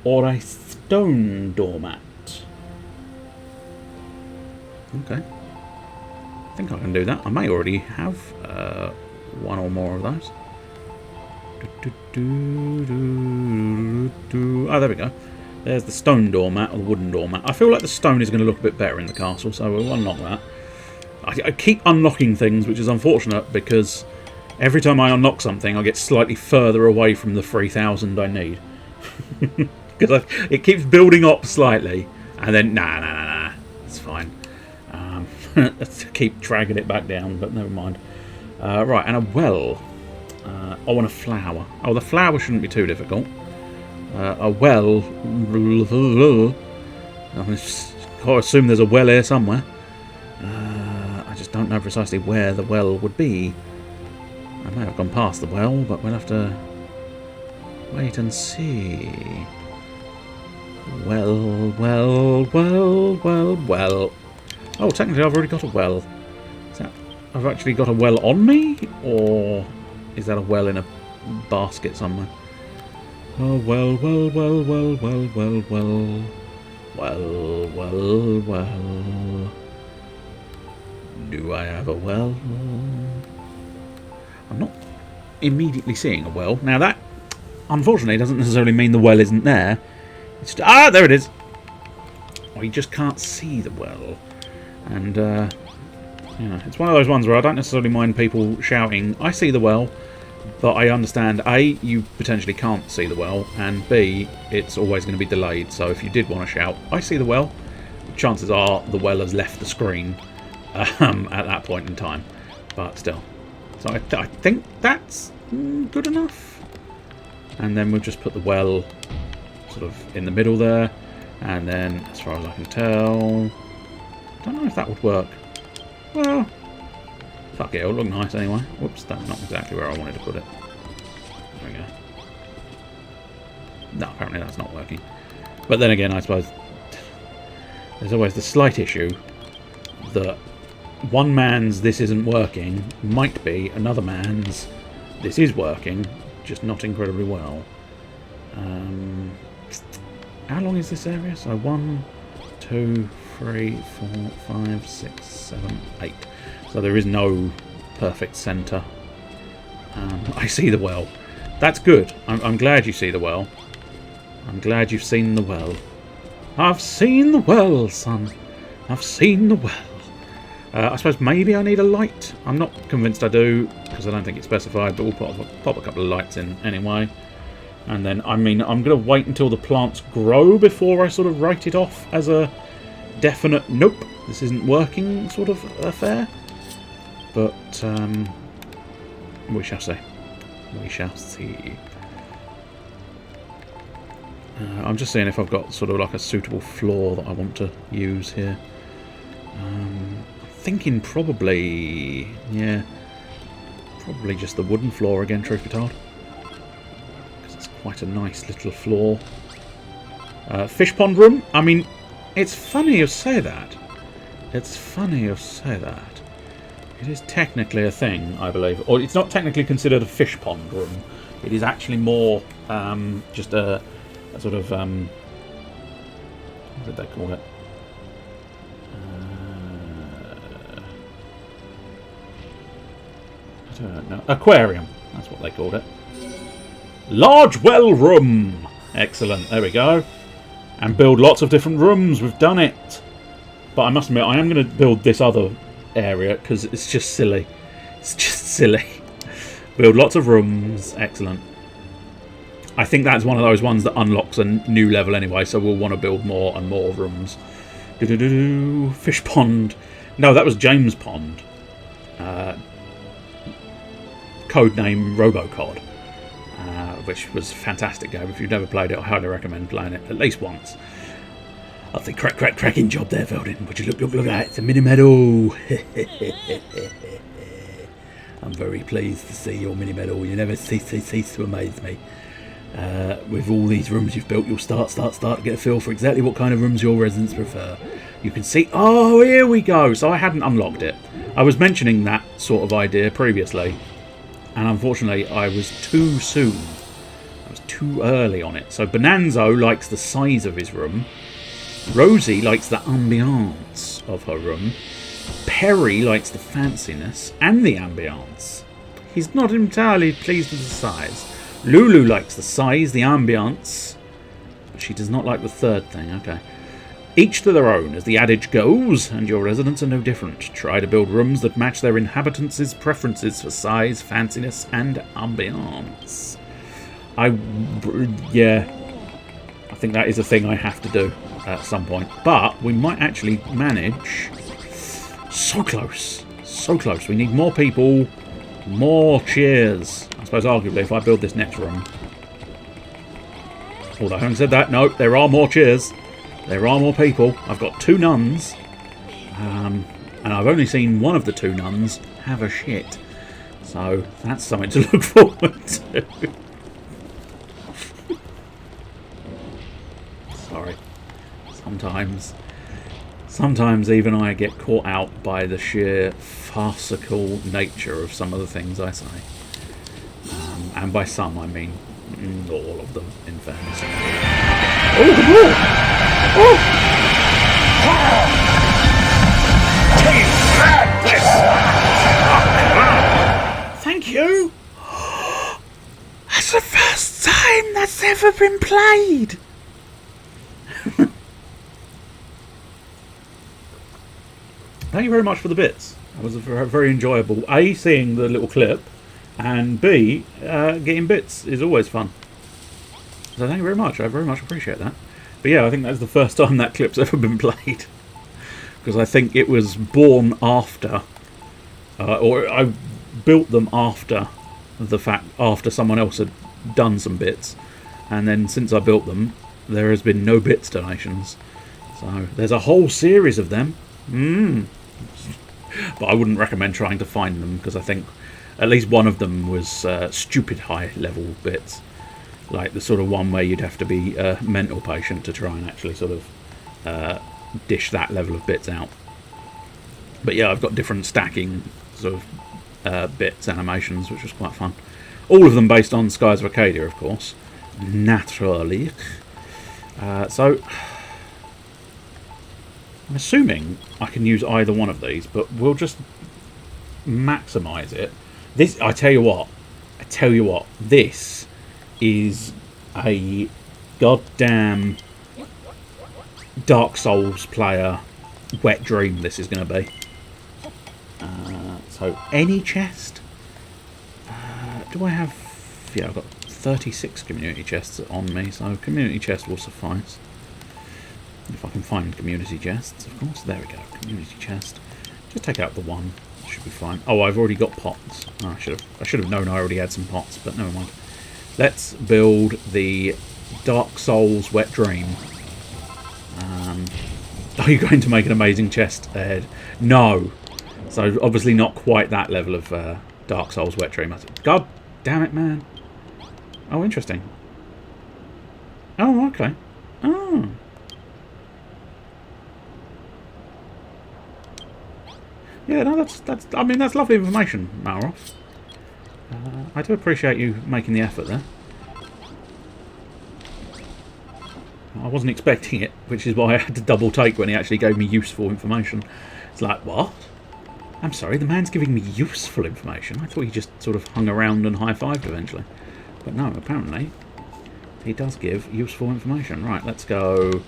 [SPEAKER 1] or a stone doormat. Okay. I think I can do that. I may already have one or more of those. Oh, there we go. There's the stone doormat or the wooden doormat. I feel like the stone is going to look a bit better in the castle, so we'll unlock that. I keep unlocking things, which is unfortunate because every time I unlock something, I get slightly further away from the 3,000 I need. Because it keeps building up slightly, and then, nah, it's fine. Let's keep dragging it back down, but never mind. Right, and a well. I want a flower. Oh, the flower shouldn't be too difficult. A well. I assume there's a well here somewhere. I just don't know precisely where the well would be. I may have gone past the well, but we'll have to wait and see. Well. Oh, technically I've already got a well. Is that, I've actually got a well on me? Or is that a well in a basket somewhere? Oh, well. Do I have a well? I'm not immediately seeing a well. Now that, unfortunately, doesn't necessarily mean the well isn't there. It's just, there it is. We just can't see the well. And, it's one of those ones where I don't necessarily mind people shouting, I see the well, but I understand, A, you potentially can't see the well, and B, it's always going to be delayed. So if you did want to shout, I see the well, chances are the well has left the screen at that point in time. But still. So I think that's good enough. And then we'll just put the well sort of in the middle there. And then, as far as I can tell, I don't know if that would work. Well, fuck it, it'll look nice anyway. Whoops, that's not exactly where I wanted to put it. There we go. No, apparently that's not working. But then again, I suppose there's always the slight issue that one man's this isn't working might be another man's this is working, just not incredibly well. How long is this area? So 1, 2, 3, 4, 5, 6, 7, 8. So there is no perfect centre. I see the well. That's good. I'm glad you see the well. I'm glad you've seen the well. I've seen the well, son. I've seen the well. I suppose maybe I need a light. I'm not convinced I do, because I don't think it's specified, but we'll pop a couple of lights in anyway. And then, I mean, I'm going to wait until the plants grow before I sort of write it off as a definite, nope, this isn't working sort of affair. But, we shall see. We shall see. I'm just seeing if I've got sort of like a suitable floor that I want to use here. I'm thinking probably, yeah, probably just the wooden floor again, truth be told. Because it's quite a nice little floor. Fish pond room, I mean, it's funny you say that. It's funny you say that. It is technically a thing, I believe. Or it's not technically considered a fish pond room. It is actually more just a sort of, what did they call it? I don't know. Aquarium. That's what they called it. Large well room. Excellent. There we go. And build lots of different rooms. We've done it. But I must admit, I am going to build this other area because it's just silly. It's just silly. Build lots of rooms. Excellent. I think that's one of those ones that unlocks a new level anyway, so we'll want to build more and more rooms. Fish pond. No, that was James Pond. Codename Robocod, which was a fantastic game. If you've never played it, I highly recommend playing it at least once. I think cracking job there, Veldin. Would you look at that? It's a mini medal. I'm very pleased to see your mini medal. You never cease to amaze me. With all these rooms you've built, you'll start to get a feel for exactly what kind of rooms your residents prefer. You can see... Oh, here we go! So I hadn't unlocked it. I was mentioning that sort of idea previously, and unfortunately I was too soon. I was too early on it. So Bonanza likes the size of his room. Rosie likes the ambiance of her room. Perry likes the fanciness and the ambiance. He's not entirely pleased with the size. Lulu likes the size, the ambience, but she does not like the third thing. Okay. Each to their own, as the adage goes, and your residents are no different. Try to build rooms that match their inhabitants' preferences for size, fanciness, and ambience. Yeah, I think that is a thing I have to do at some point. But we might actually manage. So close. So close. We need more people. More cheers. I suppose arguably if I build this next room. Although having said that, no, there are more cheers. There are more people. I've got 2 nuns. And I've only seen one of the 2 nuns have a shit. So that's something to look forward to. Sorry. Sometimes even I get caught out by the sheer farcical nature of some of the things I say. And by some, I mean all of them, in fairness. Oh, the ball! Oh! Thank you! That's the first time that's ever been played! Thank you very much for the bits. That was very enjoyable. A, seeing the little clip, and B, getting bits is always fun. So thank you very much. I very much appreciate that. But yeah, I think that's the first time that clip's ever been played. Because I think it was born after, or I built them after after someone else had done some bits. And then since I built them, there has been no bits donations. So there's a whole series of them. But I wouldn't recommend trying to find them, because I think at least one of them was stupid high level bits, like the sort of one where you'd have to be a mental patient to try and actually sort of dish that level of bits out. But yeah, I've got different stacking sort of bits, animations, which was quite fun. All of them based on Skies of Arcadia, of course, naturally. So I'm assuming I can use either one of these, but we'll just maximise it. This, I tell you what, this is a goddamn Dark Souls player wet dream. This is going to be. So any chest. Do I have? Yeah, I've got 36 community chests on me, so community chest will suffice. If I can find community chests, of course. There we go, community chest. Just take out the one. Should be fine. Oh, I've already got pots. Oh, I should have known I already had some pots, but never mind. Let's build the Dark Souls Wet Dream. Are you going to make an amazing chest ahead? No. So obviously not quite that level of Dark Souls Wet Dream. God damn it, man. Oh, interesting. Oh, okay. Oh. Yeah, no, that's. I mean, that's lovely information, Malroth. I do appreciate you making the effort there. I wasn't expecting it, which is why I had to double take when he actually gave me useful information. It's like, what? I'm sorry, the man's giving me useful information. I thought he just sort of hung around and high-fived eventually. But no, apparently he does give useful information. Right, let's go.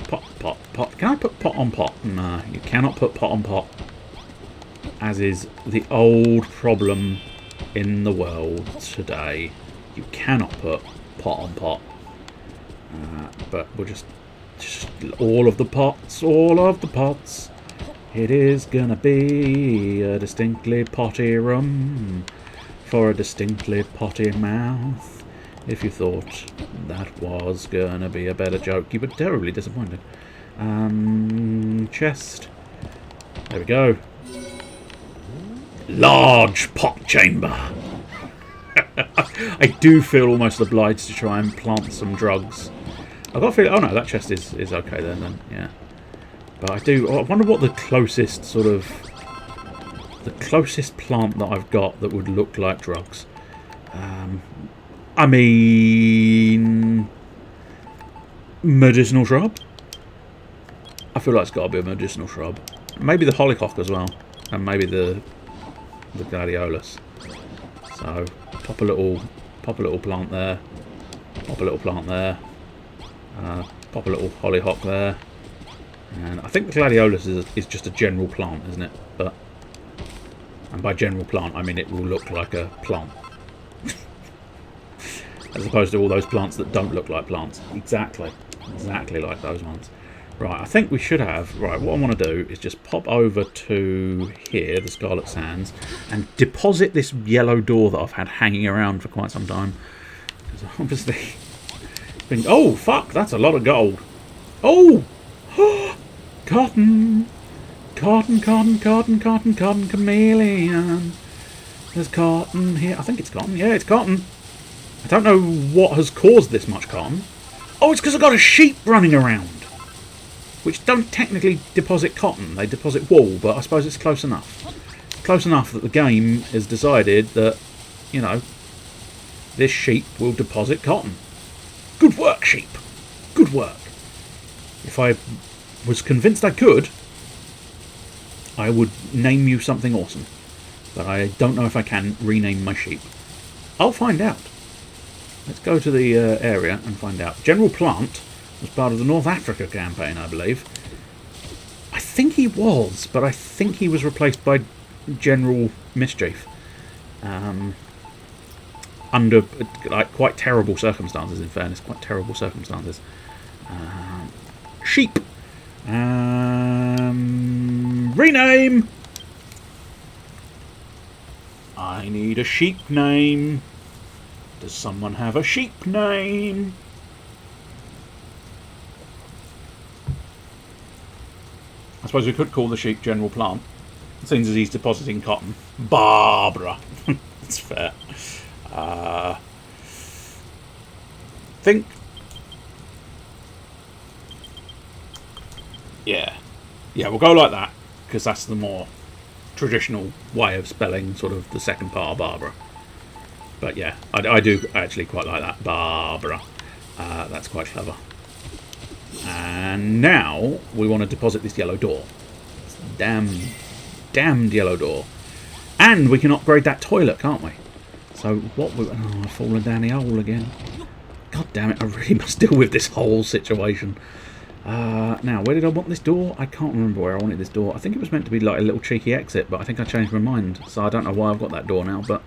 [SPEAKER 1] Pot, pot, pot. Can I put pot on pot? No, you cannot put pot on pot. As is the old problem in the world today. You cannot put pot on pot. But we'll just all of the pots. It is gonna be a distinctly potty room for a distinctly potty mouth. If you thought that was gonna be a better joke, you were terribly disappointed. Chest. There we go. Large pot chamber. I do feel almost obliged to try and plant some drugs. I've got a feeling... Oh no, that chest is okay then, yeah. But I wonder what the closest sort of... The closest plant that I've got that would look like drugs. I mean... Medicinal shrub? I feel like it's got to be a medicinal shrub. Maybe the hollyhock as well. And maybe the gladiolus. So, pop a little plant there. Pop a little plant there. Pop a little hollyhock there. And I think the gladiolus is just a general plant, isn't it? And by general plant, I mean it will look like a plant. As opposed to all those plants that don't look like plants. Exactly. Exactly like those ones. Right, I think we should have... Right, what I want to do is just pop over to here, the Scarlet Sands, and deposit this yellow door that I've had hanging around for quite some time. Because obviously... Oh, fuck, that's a lot of gold. Oh! Cotton! Cotton, cotton, cotton, cotton, cotton, chameleon. There's cotton here. I think it's cotton. Yeah, it's cotton. I don't know what has caused this much cotton. Oh, it's because I've got a sheep running around. Which don't technically deposit cotton. They deposit wool, but I suppose it's close enough. Close enough that the game has decided that, you know, this sheep will deposit cotton. Good work, sheep. Good work. If I was convinced I could, I would name you something awesome. But I don't know if I can rename my sheep. I'll find out. Let's go to the area and find out. General Plant was part of the North Africa campaign, I believe. I think he was, but I think he was replaced by General Mischief. Under like quite terrible circumstances, in fairness. Quite terrible circumstances. Sheep. Rename! I need a sheep name. Does someone have a sheep name? I suppose we could call the sheep General Plant. Seems as he's depositing cotton. Barbara. That's fair. Think. Yeah. Yeah, we'll go like that. Because that's the more traditional way of spelling sort of the second part of Barbara. But yeah, I do actually quite like that. Barbara. That's quite clever. And now we want to deposit this yellow door. This damned yellow door. And we can upgrade that toilet, can't we? So what we... Oh, I've fallen down the hole again. God damn it, I really must deal with this whole situation. Now, where did I want this door? I can't remember where I wanted this door. I think it was meant to be like a little cheeky exit, but I think I changed my mind. So I don't know why I've got that door now, but...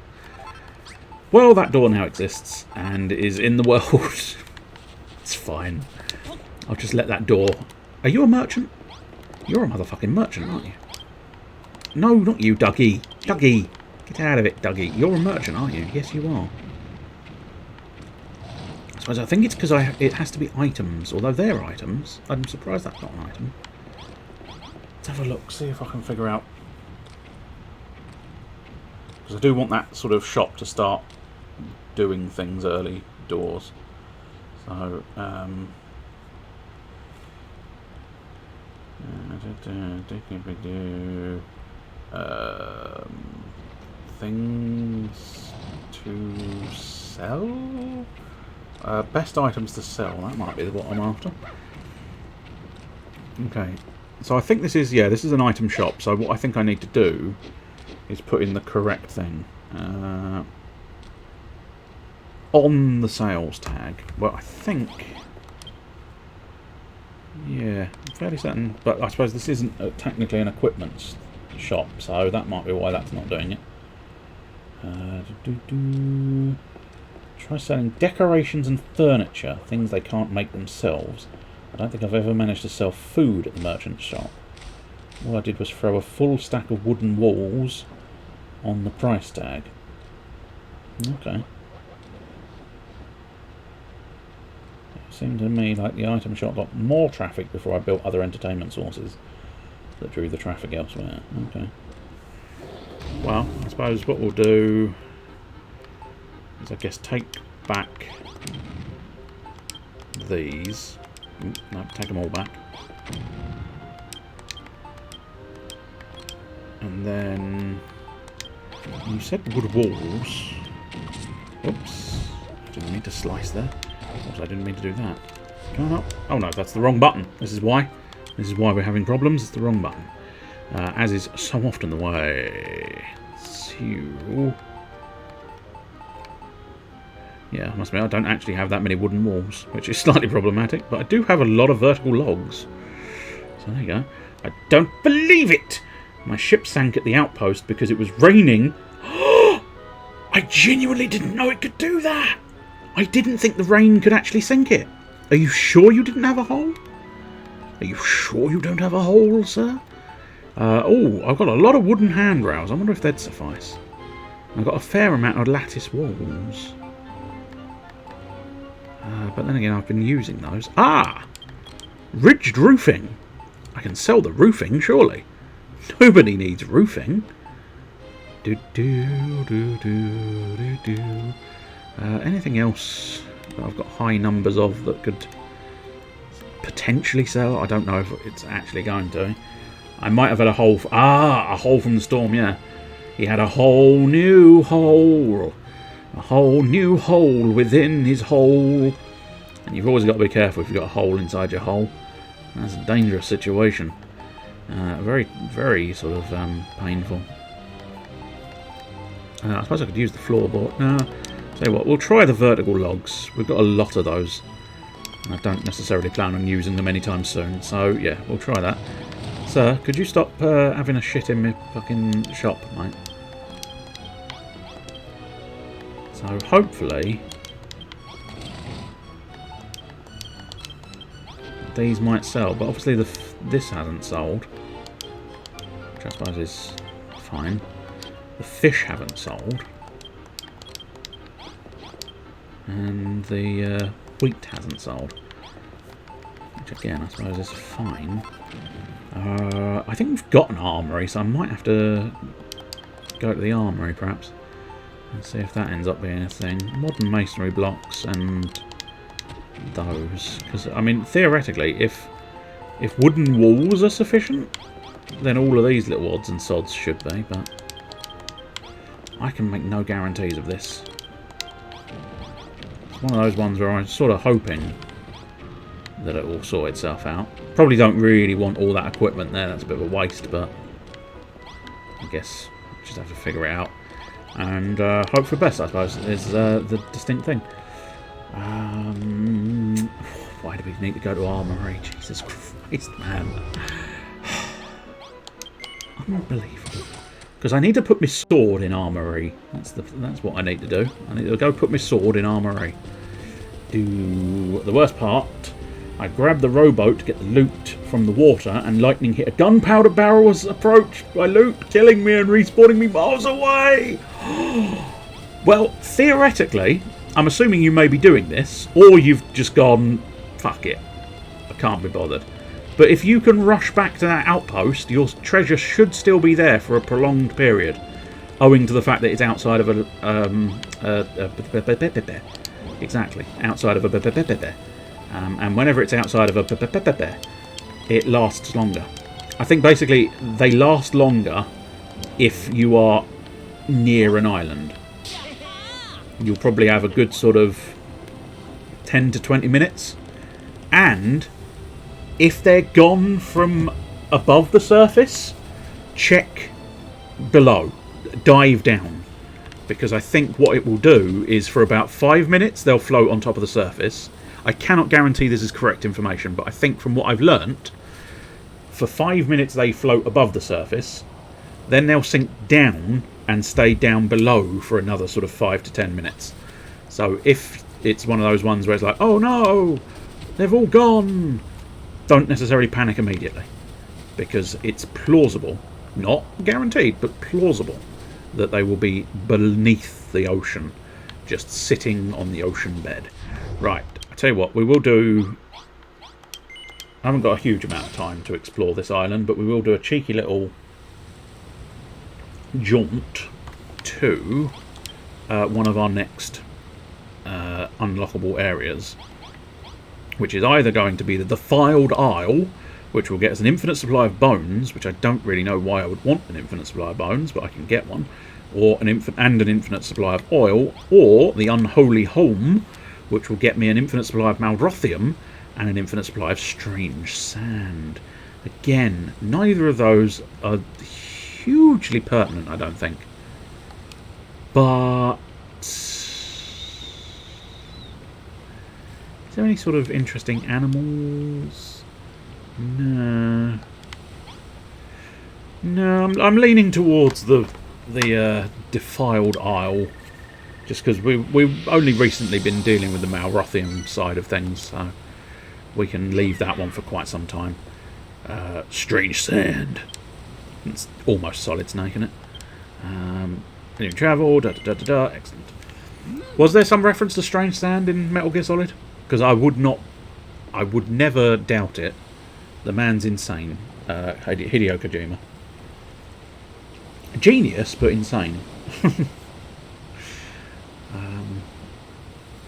[SPEAKER 1] Well, that door now exists and is in the world. It's fine. I'll just let that door... Are you a merchant? You're a motherfucking merchant, aren't you? No, not you, Dougie. Dougie! Get out of it, Dougie. You're a merchant, aren't you? Yes, you are. I suppose I think it's because it has to be items, although they're items. I'm surprised that's not an item. Let's have a look, see if I can figure out... Because I do want that sort of shop to start doing things early doors. So, things to sell? Best items to sell, that might be what I'm after. Okay, so I think this is, yeah, this is an item shop, so what I think I need to do is put in the correct thing. On the sales tag. Well, I think... Yeah, I'm fairly certain. But I suppose this isn't technically an equipment shop, so that might be why that's not doing it. Try selling decorations and furniture, things they can't make themselves. I don't think I've ever managed to sell food at the merchant shop. All I did was throw a full stack of wooden walls on the price tag. Okay. It seemed to me like the item shop got more traffic before I built other entertainment sources that drew the traffic elsewhere. Okay. Well, I suppose what we'll do is I guess take back these. No, take them all back. And then you said wood walls. Oops. I didn't mean to slice there. Oops, I didn't mean to do that. Come on up. Oh no, that's the wrong button. This is why. This is why we're having problems. It's the wrong button. As is so often the way. So, yeah, I must admit I don't actually have that many wooden walls, which is slightly problematic, but I do have a lot of vertical logs. So there you go. I don't believe it! My ship sank at the outpost because it was raining. I genuinely didn't know it could do that! I didn't think the rain could actually sink it. Are you sure you didn't have a hole? Are you sure you don't have a hole, sir? Oh, I've got a lot of wooden handrails. I wonder if they'd suffice. I've got a fair amount of lattice walls. But then again, I've been using those. Ah! Ridged roofing. I can sell the roofing, surely. Nobody needs roofing. Anything else that I've got high numbers of that could potentially sell? I don't know if it's actually going to. I might have had a hole. A hole from the storm, yeah. He had a whole new hole. A whole new hole within his hole. And you've always got to be careful if you've got a hole inside your hole. That's a dangerous situation. Very, very sort of painful. I suppose I could use the floorboard. No, tell you what, we'll try the vertical logs. We've got a lot of those. And I don't necessarily plan on using them anytime soon. So, yeah, we'll try that. Sir, could you stop having a shit in my fucking shop, mate? So, hopefully, these might sell. But obviously, this hasn't sold. Which I suppose is fine. The fish haven't sold. And the wheat hasn't sold. Which, again, I suppose is fine. I think we've got an armoury, so I might have to go to the armoury, perhaps. And see if that ends up being a thing. Modern masonry blocks and those. Because, I mean, theoretically, if wooden walls are sufficient, then all of these little odds and sods should be, but I can make no guarantees of this. It's one of those ones where I'm sort of hoping that it will sort itself out. Probably don't really want all that equipment there, that's a bit of a waste, but I guess I just have to figure it out. And hope for the best, I suppose, is the distinct thing. Why do we need to go to armoury? Jesus Christ, man. Unbelievable. Because I need to put my sword in armoury. That's what I need to do. I need to go put my sword in armoury. The worst part, I grabbed the rowboat to get the loot from the water, and lightning hit a gunpowder barrel as approached by loot, killing me and respawning me miles away. Well, theoretically, I'm assuming you may be doing this, or you've just gone, fuck it, I can't be bothered. But if you can rush back to that outpost, your treasure should still be there for a prolonged period, owing to the fact that it's outside of exactly, outside of a and whenever it's outside of a it lasts longer. I think basically they last longer if you are near an island. You'll probably have a good sort of 10 to 20 minutes. And if they're gone from above the surface, check below. Dive down. Because I think what it will do is for about 5 minutes they'll float on top of the surface. I cannot guarantee this is correct information, but I think from what I've learnt, for 5 minutes they float above the surface, then they'll sink down and stay down below for another sort of 5 to 10 minutes. So if it's one of those ones where it's like, oh no, they've all gone, don't necessarily panic immediately, because it's plausible, not guaranteed, but plausible, that they will be beneath the ocean, just sitting on the ocean bed. Right, I tell you what, we will do... I haven't got a huge amount of time to explore this island, but we will do a cheeky little jaunt to one of our next unlockable areas, which is either going to be the Defiled Isle, which will get us an infinite supply of bones, which I don't really know why I would want an infinite supply of bones, but I can get one, or an infinite supply of oil, or the Unholy Home, which will get me an infinite supply of Malrothium and an infinite supply of Strange Sand. Again, neither of those are hugely pertinent, I don't think. But is there any sort of interesting animals? No. No, I'm leaning towards the Defiled Isle, just because we've only recently been dealing with the Malrothium side of things, so we can leave that one for quite some time. Strange Sand. It's almost Solid Snake, isn't it? New travel, excellent. Was there some reference to Strange Sand in Metal Gear Solid? Because I would never doubt it. The man's insane. Hideo Kojima. Genius, but insane.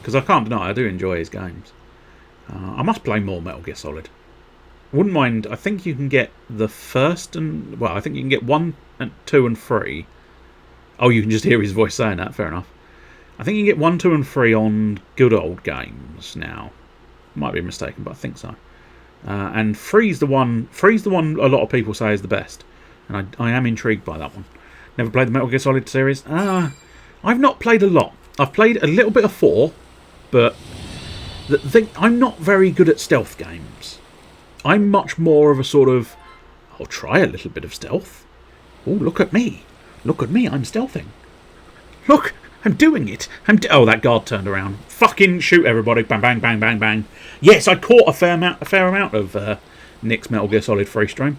[SPEAKER 1] Because I can't deny I do enjoy his games. I must play more Metal Gear Solid. Wouldn't mind. I think you can get the first and... Well, I think you can get 1 and 2 and 3. Oh, you can just hear his voice saying that. Fair enough. I think you can get 1, 2 and 3 on good old games now. Might be mistaken, but I think so. And 3's the one a lot of people say is the best. And I am intrigued by that one. Never played the Metal Gear Solid series. I've not played a lot. I've played a little bit of 4, but I'm not very good at stealth games. I'm much more of a sort of, I'll try a little bit of stealth. Oh, look at me. Look at me, I'm stealthing. Look, I'm doing it. Oh, that guard turned around. Fucking shoot everybody. Bang, bang, bang, bang, bang. Yes, I caught a fair amount of Nick's Metal Gear Solid free stream.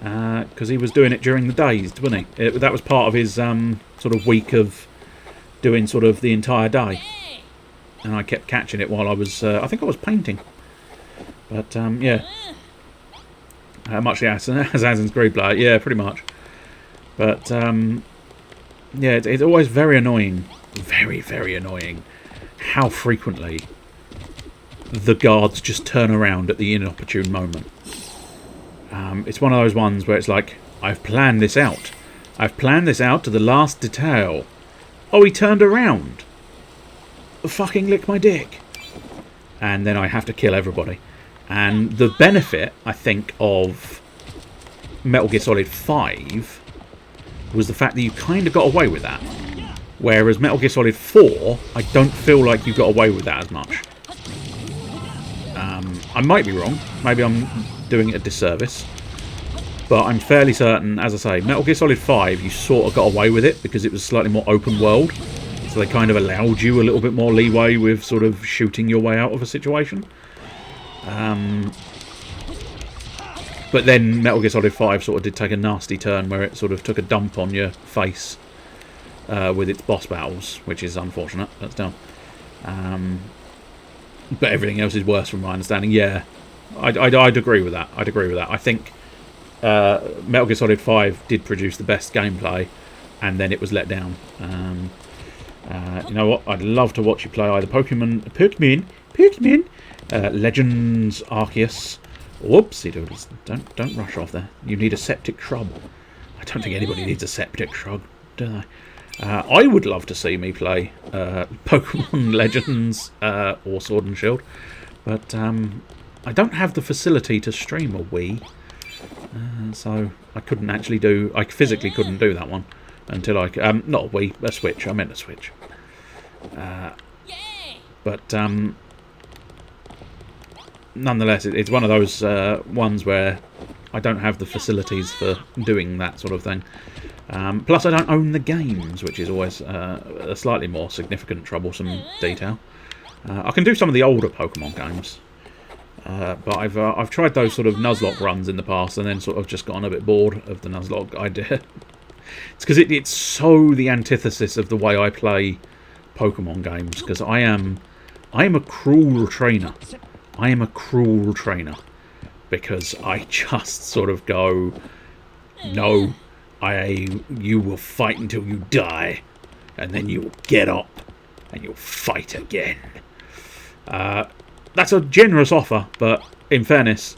[SPEAKER 1] Because he was doing it during the days, wasn't he? That was part of his sort of week of doing sort of the entire day. And I kept catching it while I was, I think I was painting. But, yeah. Much like Assassin's Creed player. Yeah, pretty much. But, yeah, it's always very annoying. Very, very annoying. How frequently the guards just turn around at the inopportune moment. It's one of those ones where it's like, I've planned this out. I've planned this out to the last detail. Oh, he turned around. Fucking lick my dick. And then I have to kill everybody. And the benefit, I think, of Metal Gear Solid 5 was the fact that you kind of got away with that. Whereas Metal Gear Solid 4, I don't feel like you got away with that as much. I might be wrong. Maybe I'm doing it a disservice. But I'm fairly certain, as I say, Metal Gear Solid 5, you sort of got away with it because it was slightly more open world. So they kind of allowed you a little bit more leeway with sort of shooting your way out of a situation. But then Metal Gear Solid 5 sort of did take a nasty turn where it sort of took a dump on your face with its boss battles, which is unfortunate. That's done. But everything else is worse from my understanding. Yeah, I'd agree with that. I'd agree with that. I think Metal Gear Solid 5 did produce the best gameplay, and then it was let down. You know what? I'd love to watch you play either Pokemon, Legends Arceus. Whoopsie doodles! Don't rush off there. You need a septic shrub. I don't think anybody needs a septic shrub, do they? I would love to see me play Pokemon Legends or Sword and Shield, but I don't have the facility to stream a Wii, so I couldn't actually do. I physically couldn't do that one until I not a Wii, a Switch. I meant a Switch. But nonetheless, it's one of those ones where I don't have the facilities for doing that sort of thing. Plus, I don't own the games, which is always a slightly more significant, troublesome detail. I can do some of the older Pokemon games, but I've tried those sort of Nuzlocke runs in the past, and then sort of just gotten a bit bored of the Nuzlocke idea. It's because it's so the antithesis of the way I play Pokemon games. Because I am a cruel trainer. I am a cruel trainer because I just sort of go, no, you will fight until you die, and then you will get up, and you'll fight again. That's a generous offer, but in fairness,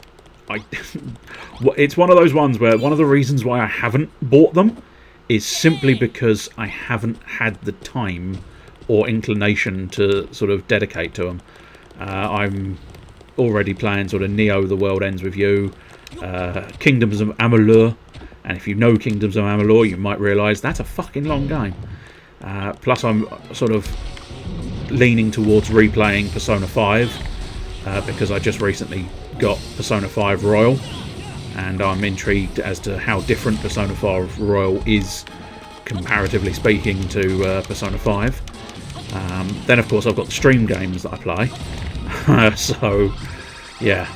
[SPEAKER 1] it's one of those ones where one of the reasons why I haven't bought them is simply because I haven't had the time or inclination to sort of dedicate to them. I'm already playing sort of Neo The World Ends With You, Kingdoms of Amalur, and if you know Kingdoms of Amalur, you might realise that's a fucking long game. Plus I'm sort of leaning towards replaying Persona 5, because I just recently got Persona 5 Royal, and I'm intrigued as to how different Persona 5 Royal is, comparatively speaking, to Persona 5. Then of course I've got the stream games that I play, so yeah,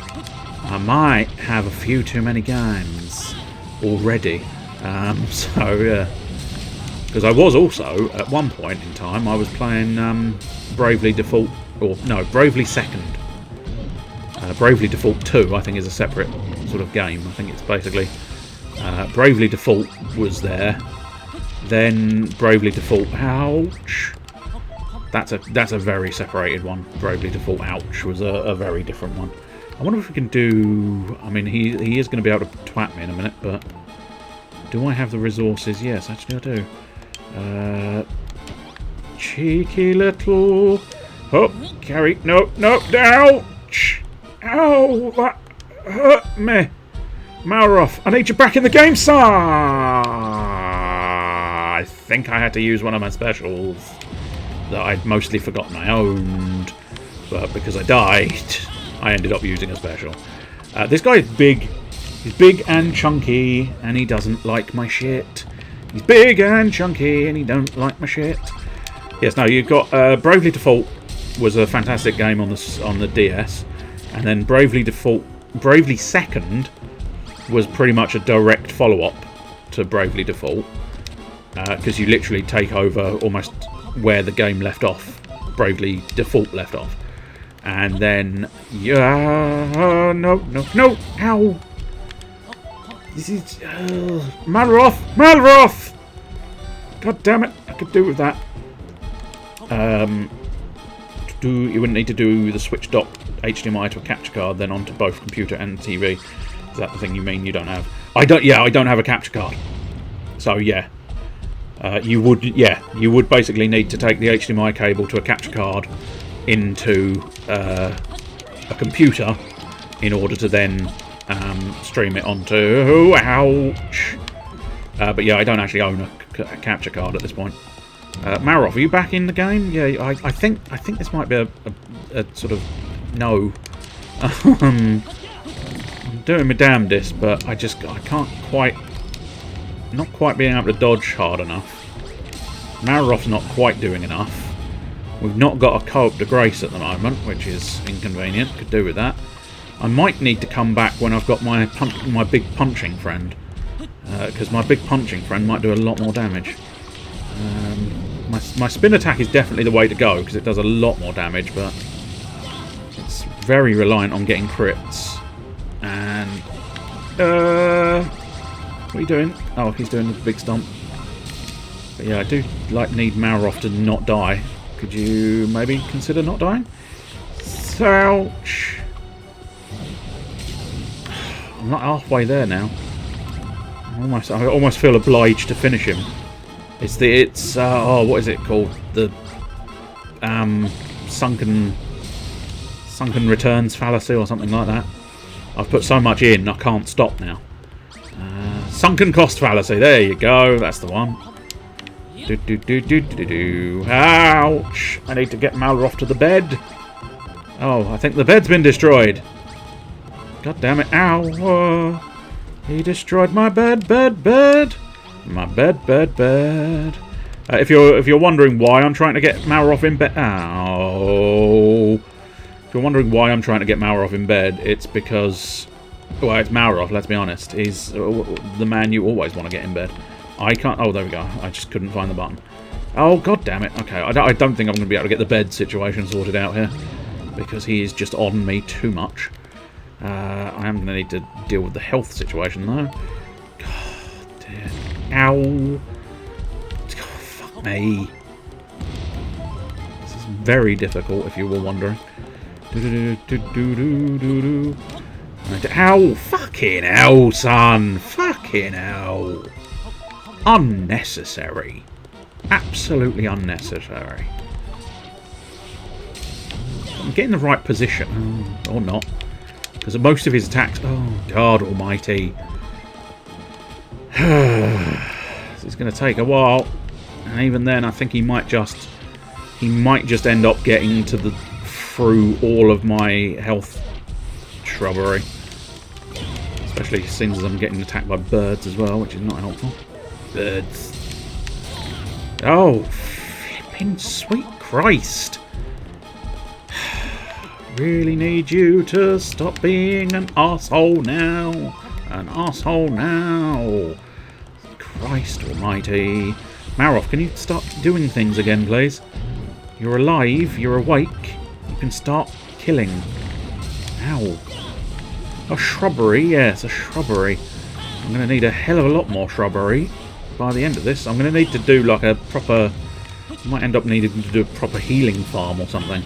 [SPEAKER 1] I might have a few too many games already. So yeah, because I was also at one point in time I was playing Bravely Default, or no, Bravely Second. Bravely Default 2 I think is a separate sort of game. I think it's basically Bravely Default was there, then Bravely Default Ouch. That's a very separated one. Bravely Default Ouch was a very different one. I wonder if we can do... I mean, he is going to be able to twat me in a minute, but do I have the resources? Yes, actually I do. Cheeky little... Oh, carry... No, ouch! Ow, that hurt me. Malroth, I need you back in the game, sir! I think I had to use one of my specials that I'd mostly forgotten I owned, but because I died, I ended up using a special. This guy is big. He's big and chunky, and he doesn't like my shit. He's big and chunky, and he don't like my shit. Yes, no, you've got Bravely Default was a fantastic game on the DS, and then Bravely Second was pretty much a direct follow-up to Bravely Default, because you literally take over almost where the game left off, Bravely Default left off. And then, no, ow! This is, Malroth! God damn it, I could do with that. You wouldn't need to do the switch dock HDMI to a capture card, then onto both computer and TV. Is that the thing you mean you don't have? I don't have a capture card. So yeah. You would basically need to take the HDMI cable to a capture card into a computer in order to then stream it onto... Ouch! But yeah, I don't actually own a capture card at this point. Malroth, are you back in the game? Yeah, I think this might be a sort of no. I'm doing my damnedest, but I can't quite... Not quite being able to dodge hard enough. Malroth's not quite doing enough. We've not got a co-op de grace at the moment, which is inconvenient. Could do with that. I might need to come back when I've got my big punching friend, because my big punching friend might do a lot more damage. My spin attack is definitely the way to go because it does a lot more damage, but it's very reliant on getting crits. And what are you doing? Oh, he's doing the big stomp. But yeah, I do need Malroth to not die. Could you maybe consider not dying? Ouch! I'm not halfway there now. I almost feel obliged to finish him. What is it called? The sunken returns fallacy or something like that. I've put so much in, I can't stop now. Sunken cost fallacy. There you go. That's the one. Ouch! I need to get Malroth to the bed. Oh, I think the bed's been destroyed. God damn it! Ow! He destroyed my bed. My bed. If you're wondering why I'm trying to get Malroth in bed, if you're wondering why I'm trying to get Malroth in bed, it's because, well, it's Malroth. Let's be honest. He's the man you always want to get in bed. I can't. Oh, there we go. I just couldn't find the button. Oh, god damn it. Okay, I don't think I'm going to be able to get the bed situation sorted out here because he is just on me too much. I am going to need to deal with the health situation though. God damn. Ow. Oh, fuck me. very difficult, if you were wondering. Ow! Fucking hell, son! Fucking hell! Unnecessary. Absolutely unnecessary. I'm getting the right position. Or not. Because most of his attacks... Oh, God almighty. This is going to take a while. And even then, I think he might just end up getting to the... through all of my health shrubbery. Especially since I'm getting attacked by birds as well, which is not helpful. Birds. Oh, flipping sweet Christ. Really need you to stop being an arsehole now. An arsehole now. Christ almighty. Maroff, can you start doing things again, please? You're alive, you're awake. You can start killing. Ow. A shrubbery, yes, a shrubbery. I'm going to need a hell of a lot more shrubbery by the end of this. I'm going to need to do like a proper... I might end up needing to do a proper healing farm or something.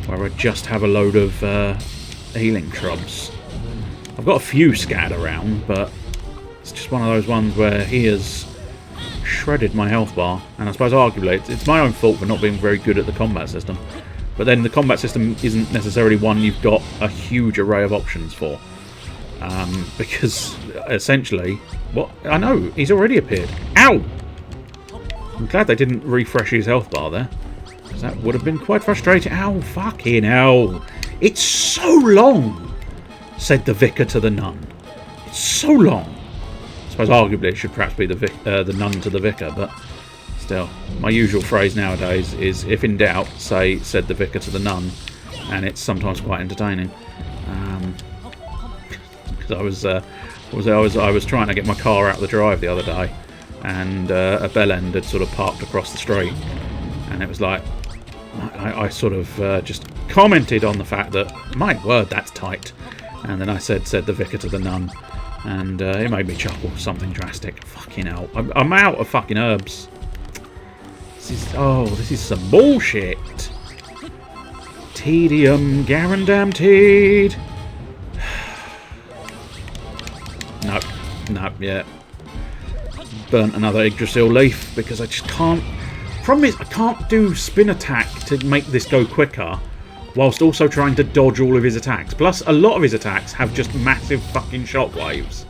[SPEAKER 1] Where I just have a load of healing shrubs. I've got a few scattered around, but it's just one of those ones where he has shredded my health bar. And I suppose arguably it's my own fault for not being very good at the combat system. But then the combat system isn't necessarily one you've got a huge array of options for. Because essentially... What? I know, he's already appeared. Ow! I'm glad they didn't refresh his health bar there. Because that would have been quite frustrating. Ow, fucking hell. It's so long, said the vicar to the nun. It's so long. I suppose arguably it should perhaps be the nun to the vicar, but still. My usual phrase nowadays is, if in doubt, say, said the vicar to the nun. And it's sometimes quite entertaining. Because I was trying to get my car out of the drive the other day, and a bell end had sort of parked across the street, and it was like I sort of just commented on the fact that, my word, that's tight, and then I said the vicar to the nun, and it made me chuckle. Something drastic. Fucking hell, I'm out of fucking herbs. This is some bullshit. Tedium guaranteed. Nope, yeah. Burnt another Yggdrasil leaf because I just can't... Problem is, I can't do spin attack to make this go quicker whilst also trying to dodge all of his attacks. Plus, a lot of his attacks have just massive fucking shockwaves.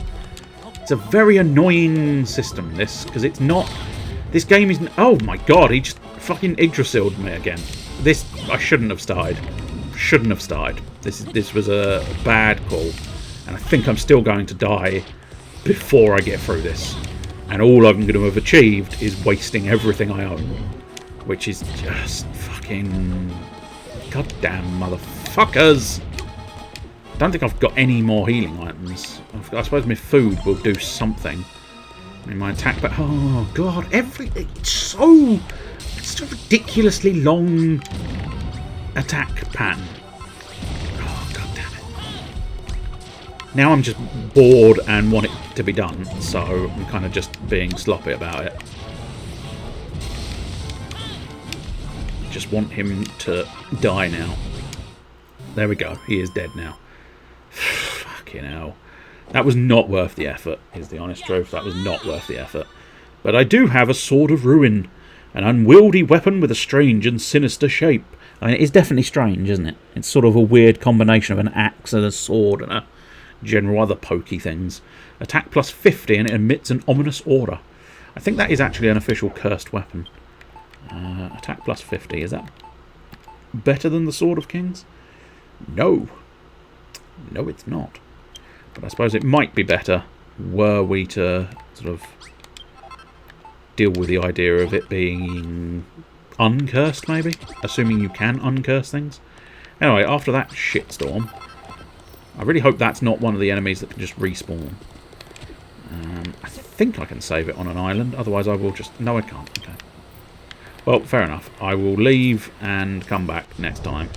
[SPEAKER 1] It's a very annoying system, this, because it's not... This game isn't... Oh my god, he just fucking Yggdrasil'd me again. This... I shouldn't have started. Shouldn't have started. This was a bad call. And I think I'm still going to die before I get through this. And all I'm going to have achieved is wasting everything I own. Which is just fucking... goddamn motherfuckers! I don't think I've got any more healing items. I suppose my food will do something. I mean, my attack... But oh, God. It's so ridiculously long attack pattern. Now I'm just bored and want it to be done, so I'm kind of just being sloppy about it. Just want him to die now. There we go, he is dead now. Fucking hell. That was not worth the effort, is the honest truth. That was not worth the effort. But I do have a Sword of Ruin, an unwieldy weapon with a strange and sinister shape. I mean, it is definitely strange, isn't it? It's sort of a weird combination of an axe and a sword and a general other pokey things. Attack plus 50 and it emits an ominous aura. I think that is actually an official cursed weapon. Attack plus 50. Is that better than the Sword of Kings? No. No, it's not. But I suppose it might be better were we to sort of deal with the idea of it being uncursed, maybe? Assuming you can uncurse things. Anyway, after that shitstorm, I really hope that's not one of the enemies that can just respawn. I think I can save it on an island, otherwise I will just... No, I can't. Okay. Well, fair enough. I will leave and come back next time.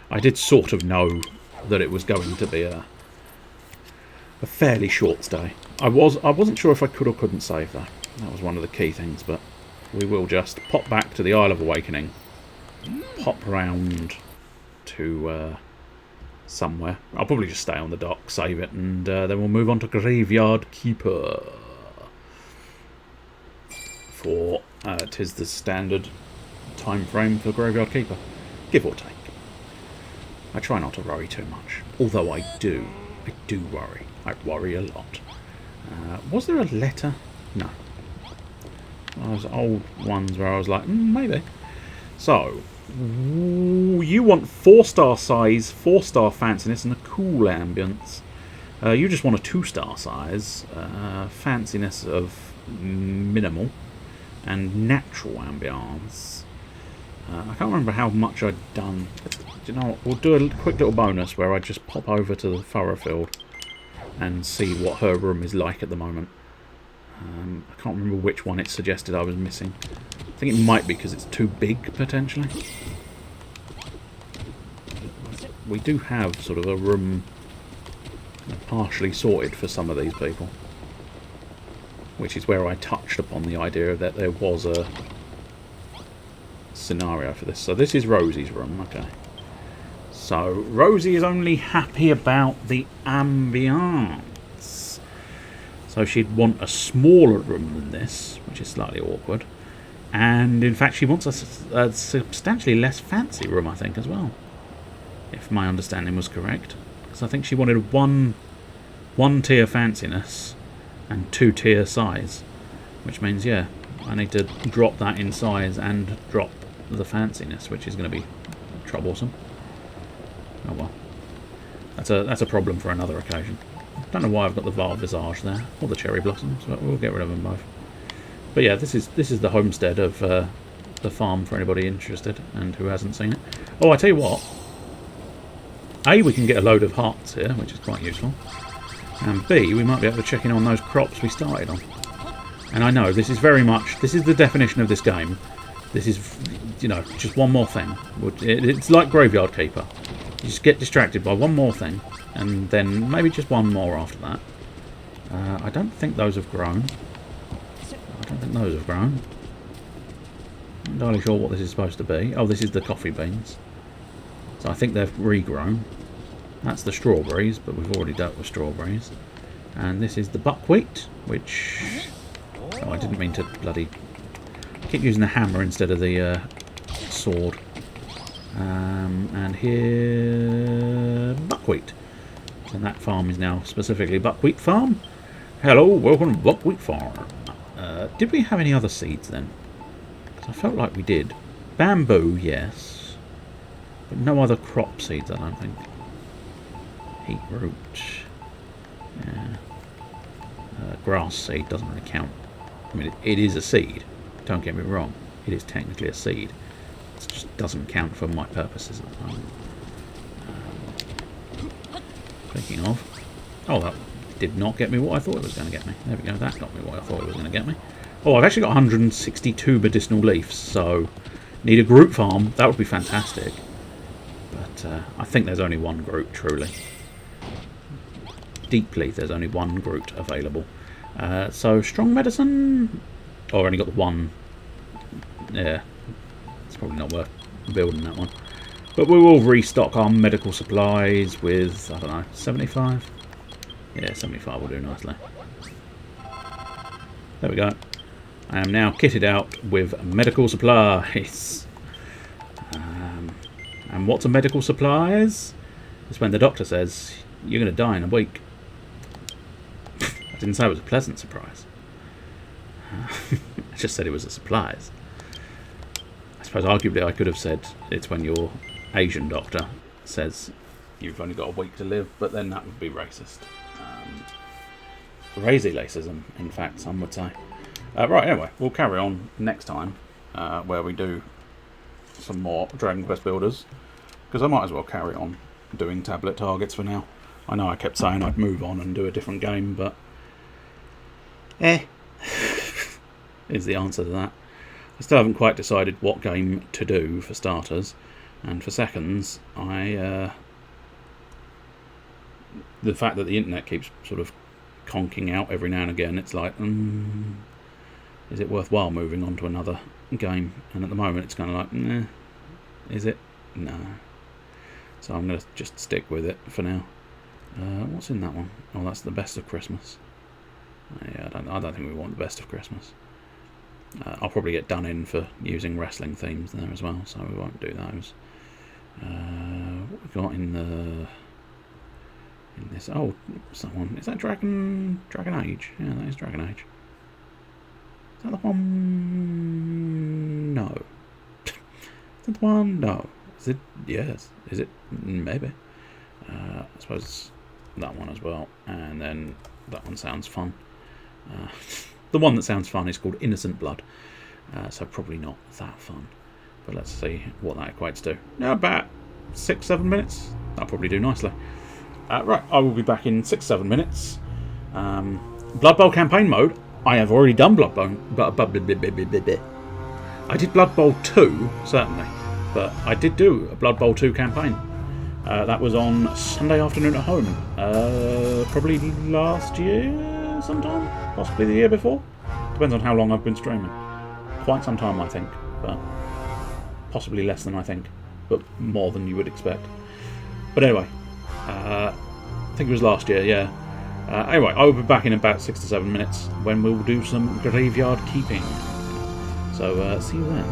[SPEAKER 1] I did sort of know that it was going to be a fairly short stay. I wasn't sure if I could or couldn't save that. That was one of the key things, but we will just pop back to the Isle of Awakening pop round to somewhere. I'll probably just stay on the dock, save it, and then we'll move on to Graveyard Keeper. For 'tis the standard time frame for Graveyard Keeper, give or take. I try not to worry too much, although I do worry. I worry a lot. Was there a letter? No. Those old ones where I was like, maybe. So, you want 4-star size, 4-star fanciness, and a cool ambience. You just want a 2-star size, fanciness of minimal, and natural ambience. I can't remember how much I'd done. Do you know what? We'll do a quick little bonus where I just pop over to the Furrowfield and see what her room is like at the moment. I can't remember which one it suggested I was missing. I think it might be because it's too big, potentially. We do have sort of a room partially sorted for some of these people, which is where I touched upon the idea that there was a scenario for this. So this is Rosie's room, okay. So Rosie is only happy about the ambience. So she'd want a smaller room than this, which is slightly awkward. And in fact she wants a substantially less fancy room, I think, as well. If my understanding was correct. Because I think she wanted one tier fanciness and 2-tier size. Which means, yeah, I need to drop that in size and drop the fanciness, which is going to be troublesome. Oh well. That's a problem for another occasion. Don't know why I've got the Val Visage there, or the Cherry Blossoms, but we'll get rid of them both. But yeah, this is the homestead of the farm for anybody interested and who hasn't seen it. Oh, I tell you what. A, we can get a load of hearts here, which is quite useful. And B, we might be able to check in on those crops we started on. And I know, this is very much, this is the definition of this game. This is, you know, just one more thing. It's like Graveyard Keeper. You just get distracted by one more thing, and then maybe just one more after that. I don't think those have grown. I'm not entirely sure what this is supposed to be. Oh, this is the coffee beans. So I think they've regrown. That's the strawberries, but we've already dealt with strawberries. And this is the buckwheat, which... Oh, I didn't mean to bloody... keep using the hammer instead of the sword. And here... buckwheat. And that farm is now specifically Buckwheat Farm. Hello, welcome to Buckwheat Farm. Did we have any other seeds then? I felt like we did. Bamboo, yes. But no other crop seeds, I don't think. Heatroot. Yeah. Grass seed doesn't really count. I mean, it is a seed. Don't get me wrong. It is technically a seed. It just doesn't count for my purposes at the moment. Speaking of... Oh, that did not get me what I thought it was going to get me. There we go. That got me what I thought it was going to get me. Oh, I've actually got 162 medicinal leaves, so need a group farm. That would be fantastic. But I think there's only one group, truly. Deeply, there's only one group available. So, strong medicine... Oh, I've only got the one. Yeah, it's probably not worth building that one. But we will restock our medical supplies with, I don't know, 75? Yeah, 75 will do nicely. There we go. I am now kitted out with medical supplies. And what's a medical supplies? It's when the doctor says, you're going to die in a week. I didn't say it was a pleasant surprise. I just said it was a surprise. I suppose arguably I could have said it's when your Asian doctor says you've only got a week to live, but then that would be racist. Crazy racism, in fact, some would say. Right, anyway, we'll carry on next time where we do some more Dragon Quest Builders, because I might as well carry on doing tablet targets for now. I know I kept saying I'd move on and do a different game, but is the answer to that. I still haven't quite decided what game to do for starters, and for seconds, the fact that the internet keeps sort of conking out every now and again, it's like, is it worthwhile moving on to another game? And at the moment, it's kind of like, Is it? No. So I'm going to just stick with it for now. What's in that one? Oh, that's the best of Christmas. Yeah, I don't think we want the best of Christmas. I'll probably get done in for using wrestling themes there as well, so we won't do those. What we got in this? Oh, someone is that Dragon Age? Yeah, that is Dragon Age. Is that the one? No. Is that the one? No. Is it? Yes. Is it? Maybe. I suppose that one as well, and then that one sounds fun. The one that sounds fun is called Innocent Blood, so probably not that fun. But let's see what that equates to. Now about 6-7 minutes. That'll probably do nicely. Right, I will be back in 6-7 minutes. Blood Bowl campaign mode. I have already done Blood Bowl. I did Blood Bowl 2, certainly, but I did do a Blood Bowl 2 campaign. That was on Sunday afternoon at home. Probably last year sometime, possibly the year before. Depends on how long I've been streaming. Quite some time, I think, but possibly less than I think, but more than you would expect. But anyway, I think it was last year, yeah. Anyway, I will be back in about 6 to 7 minutes when we'll do some graveyard keeping. So, see you then.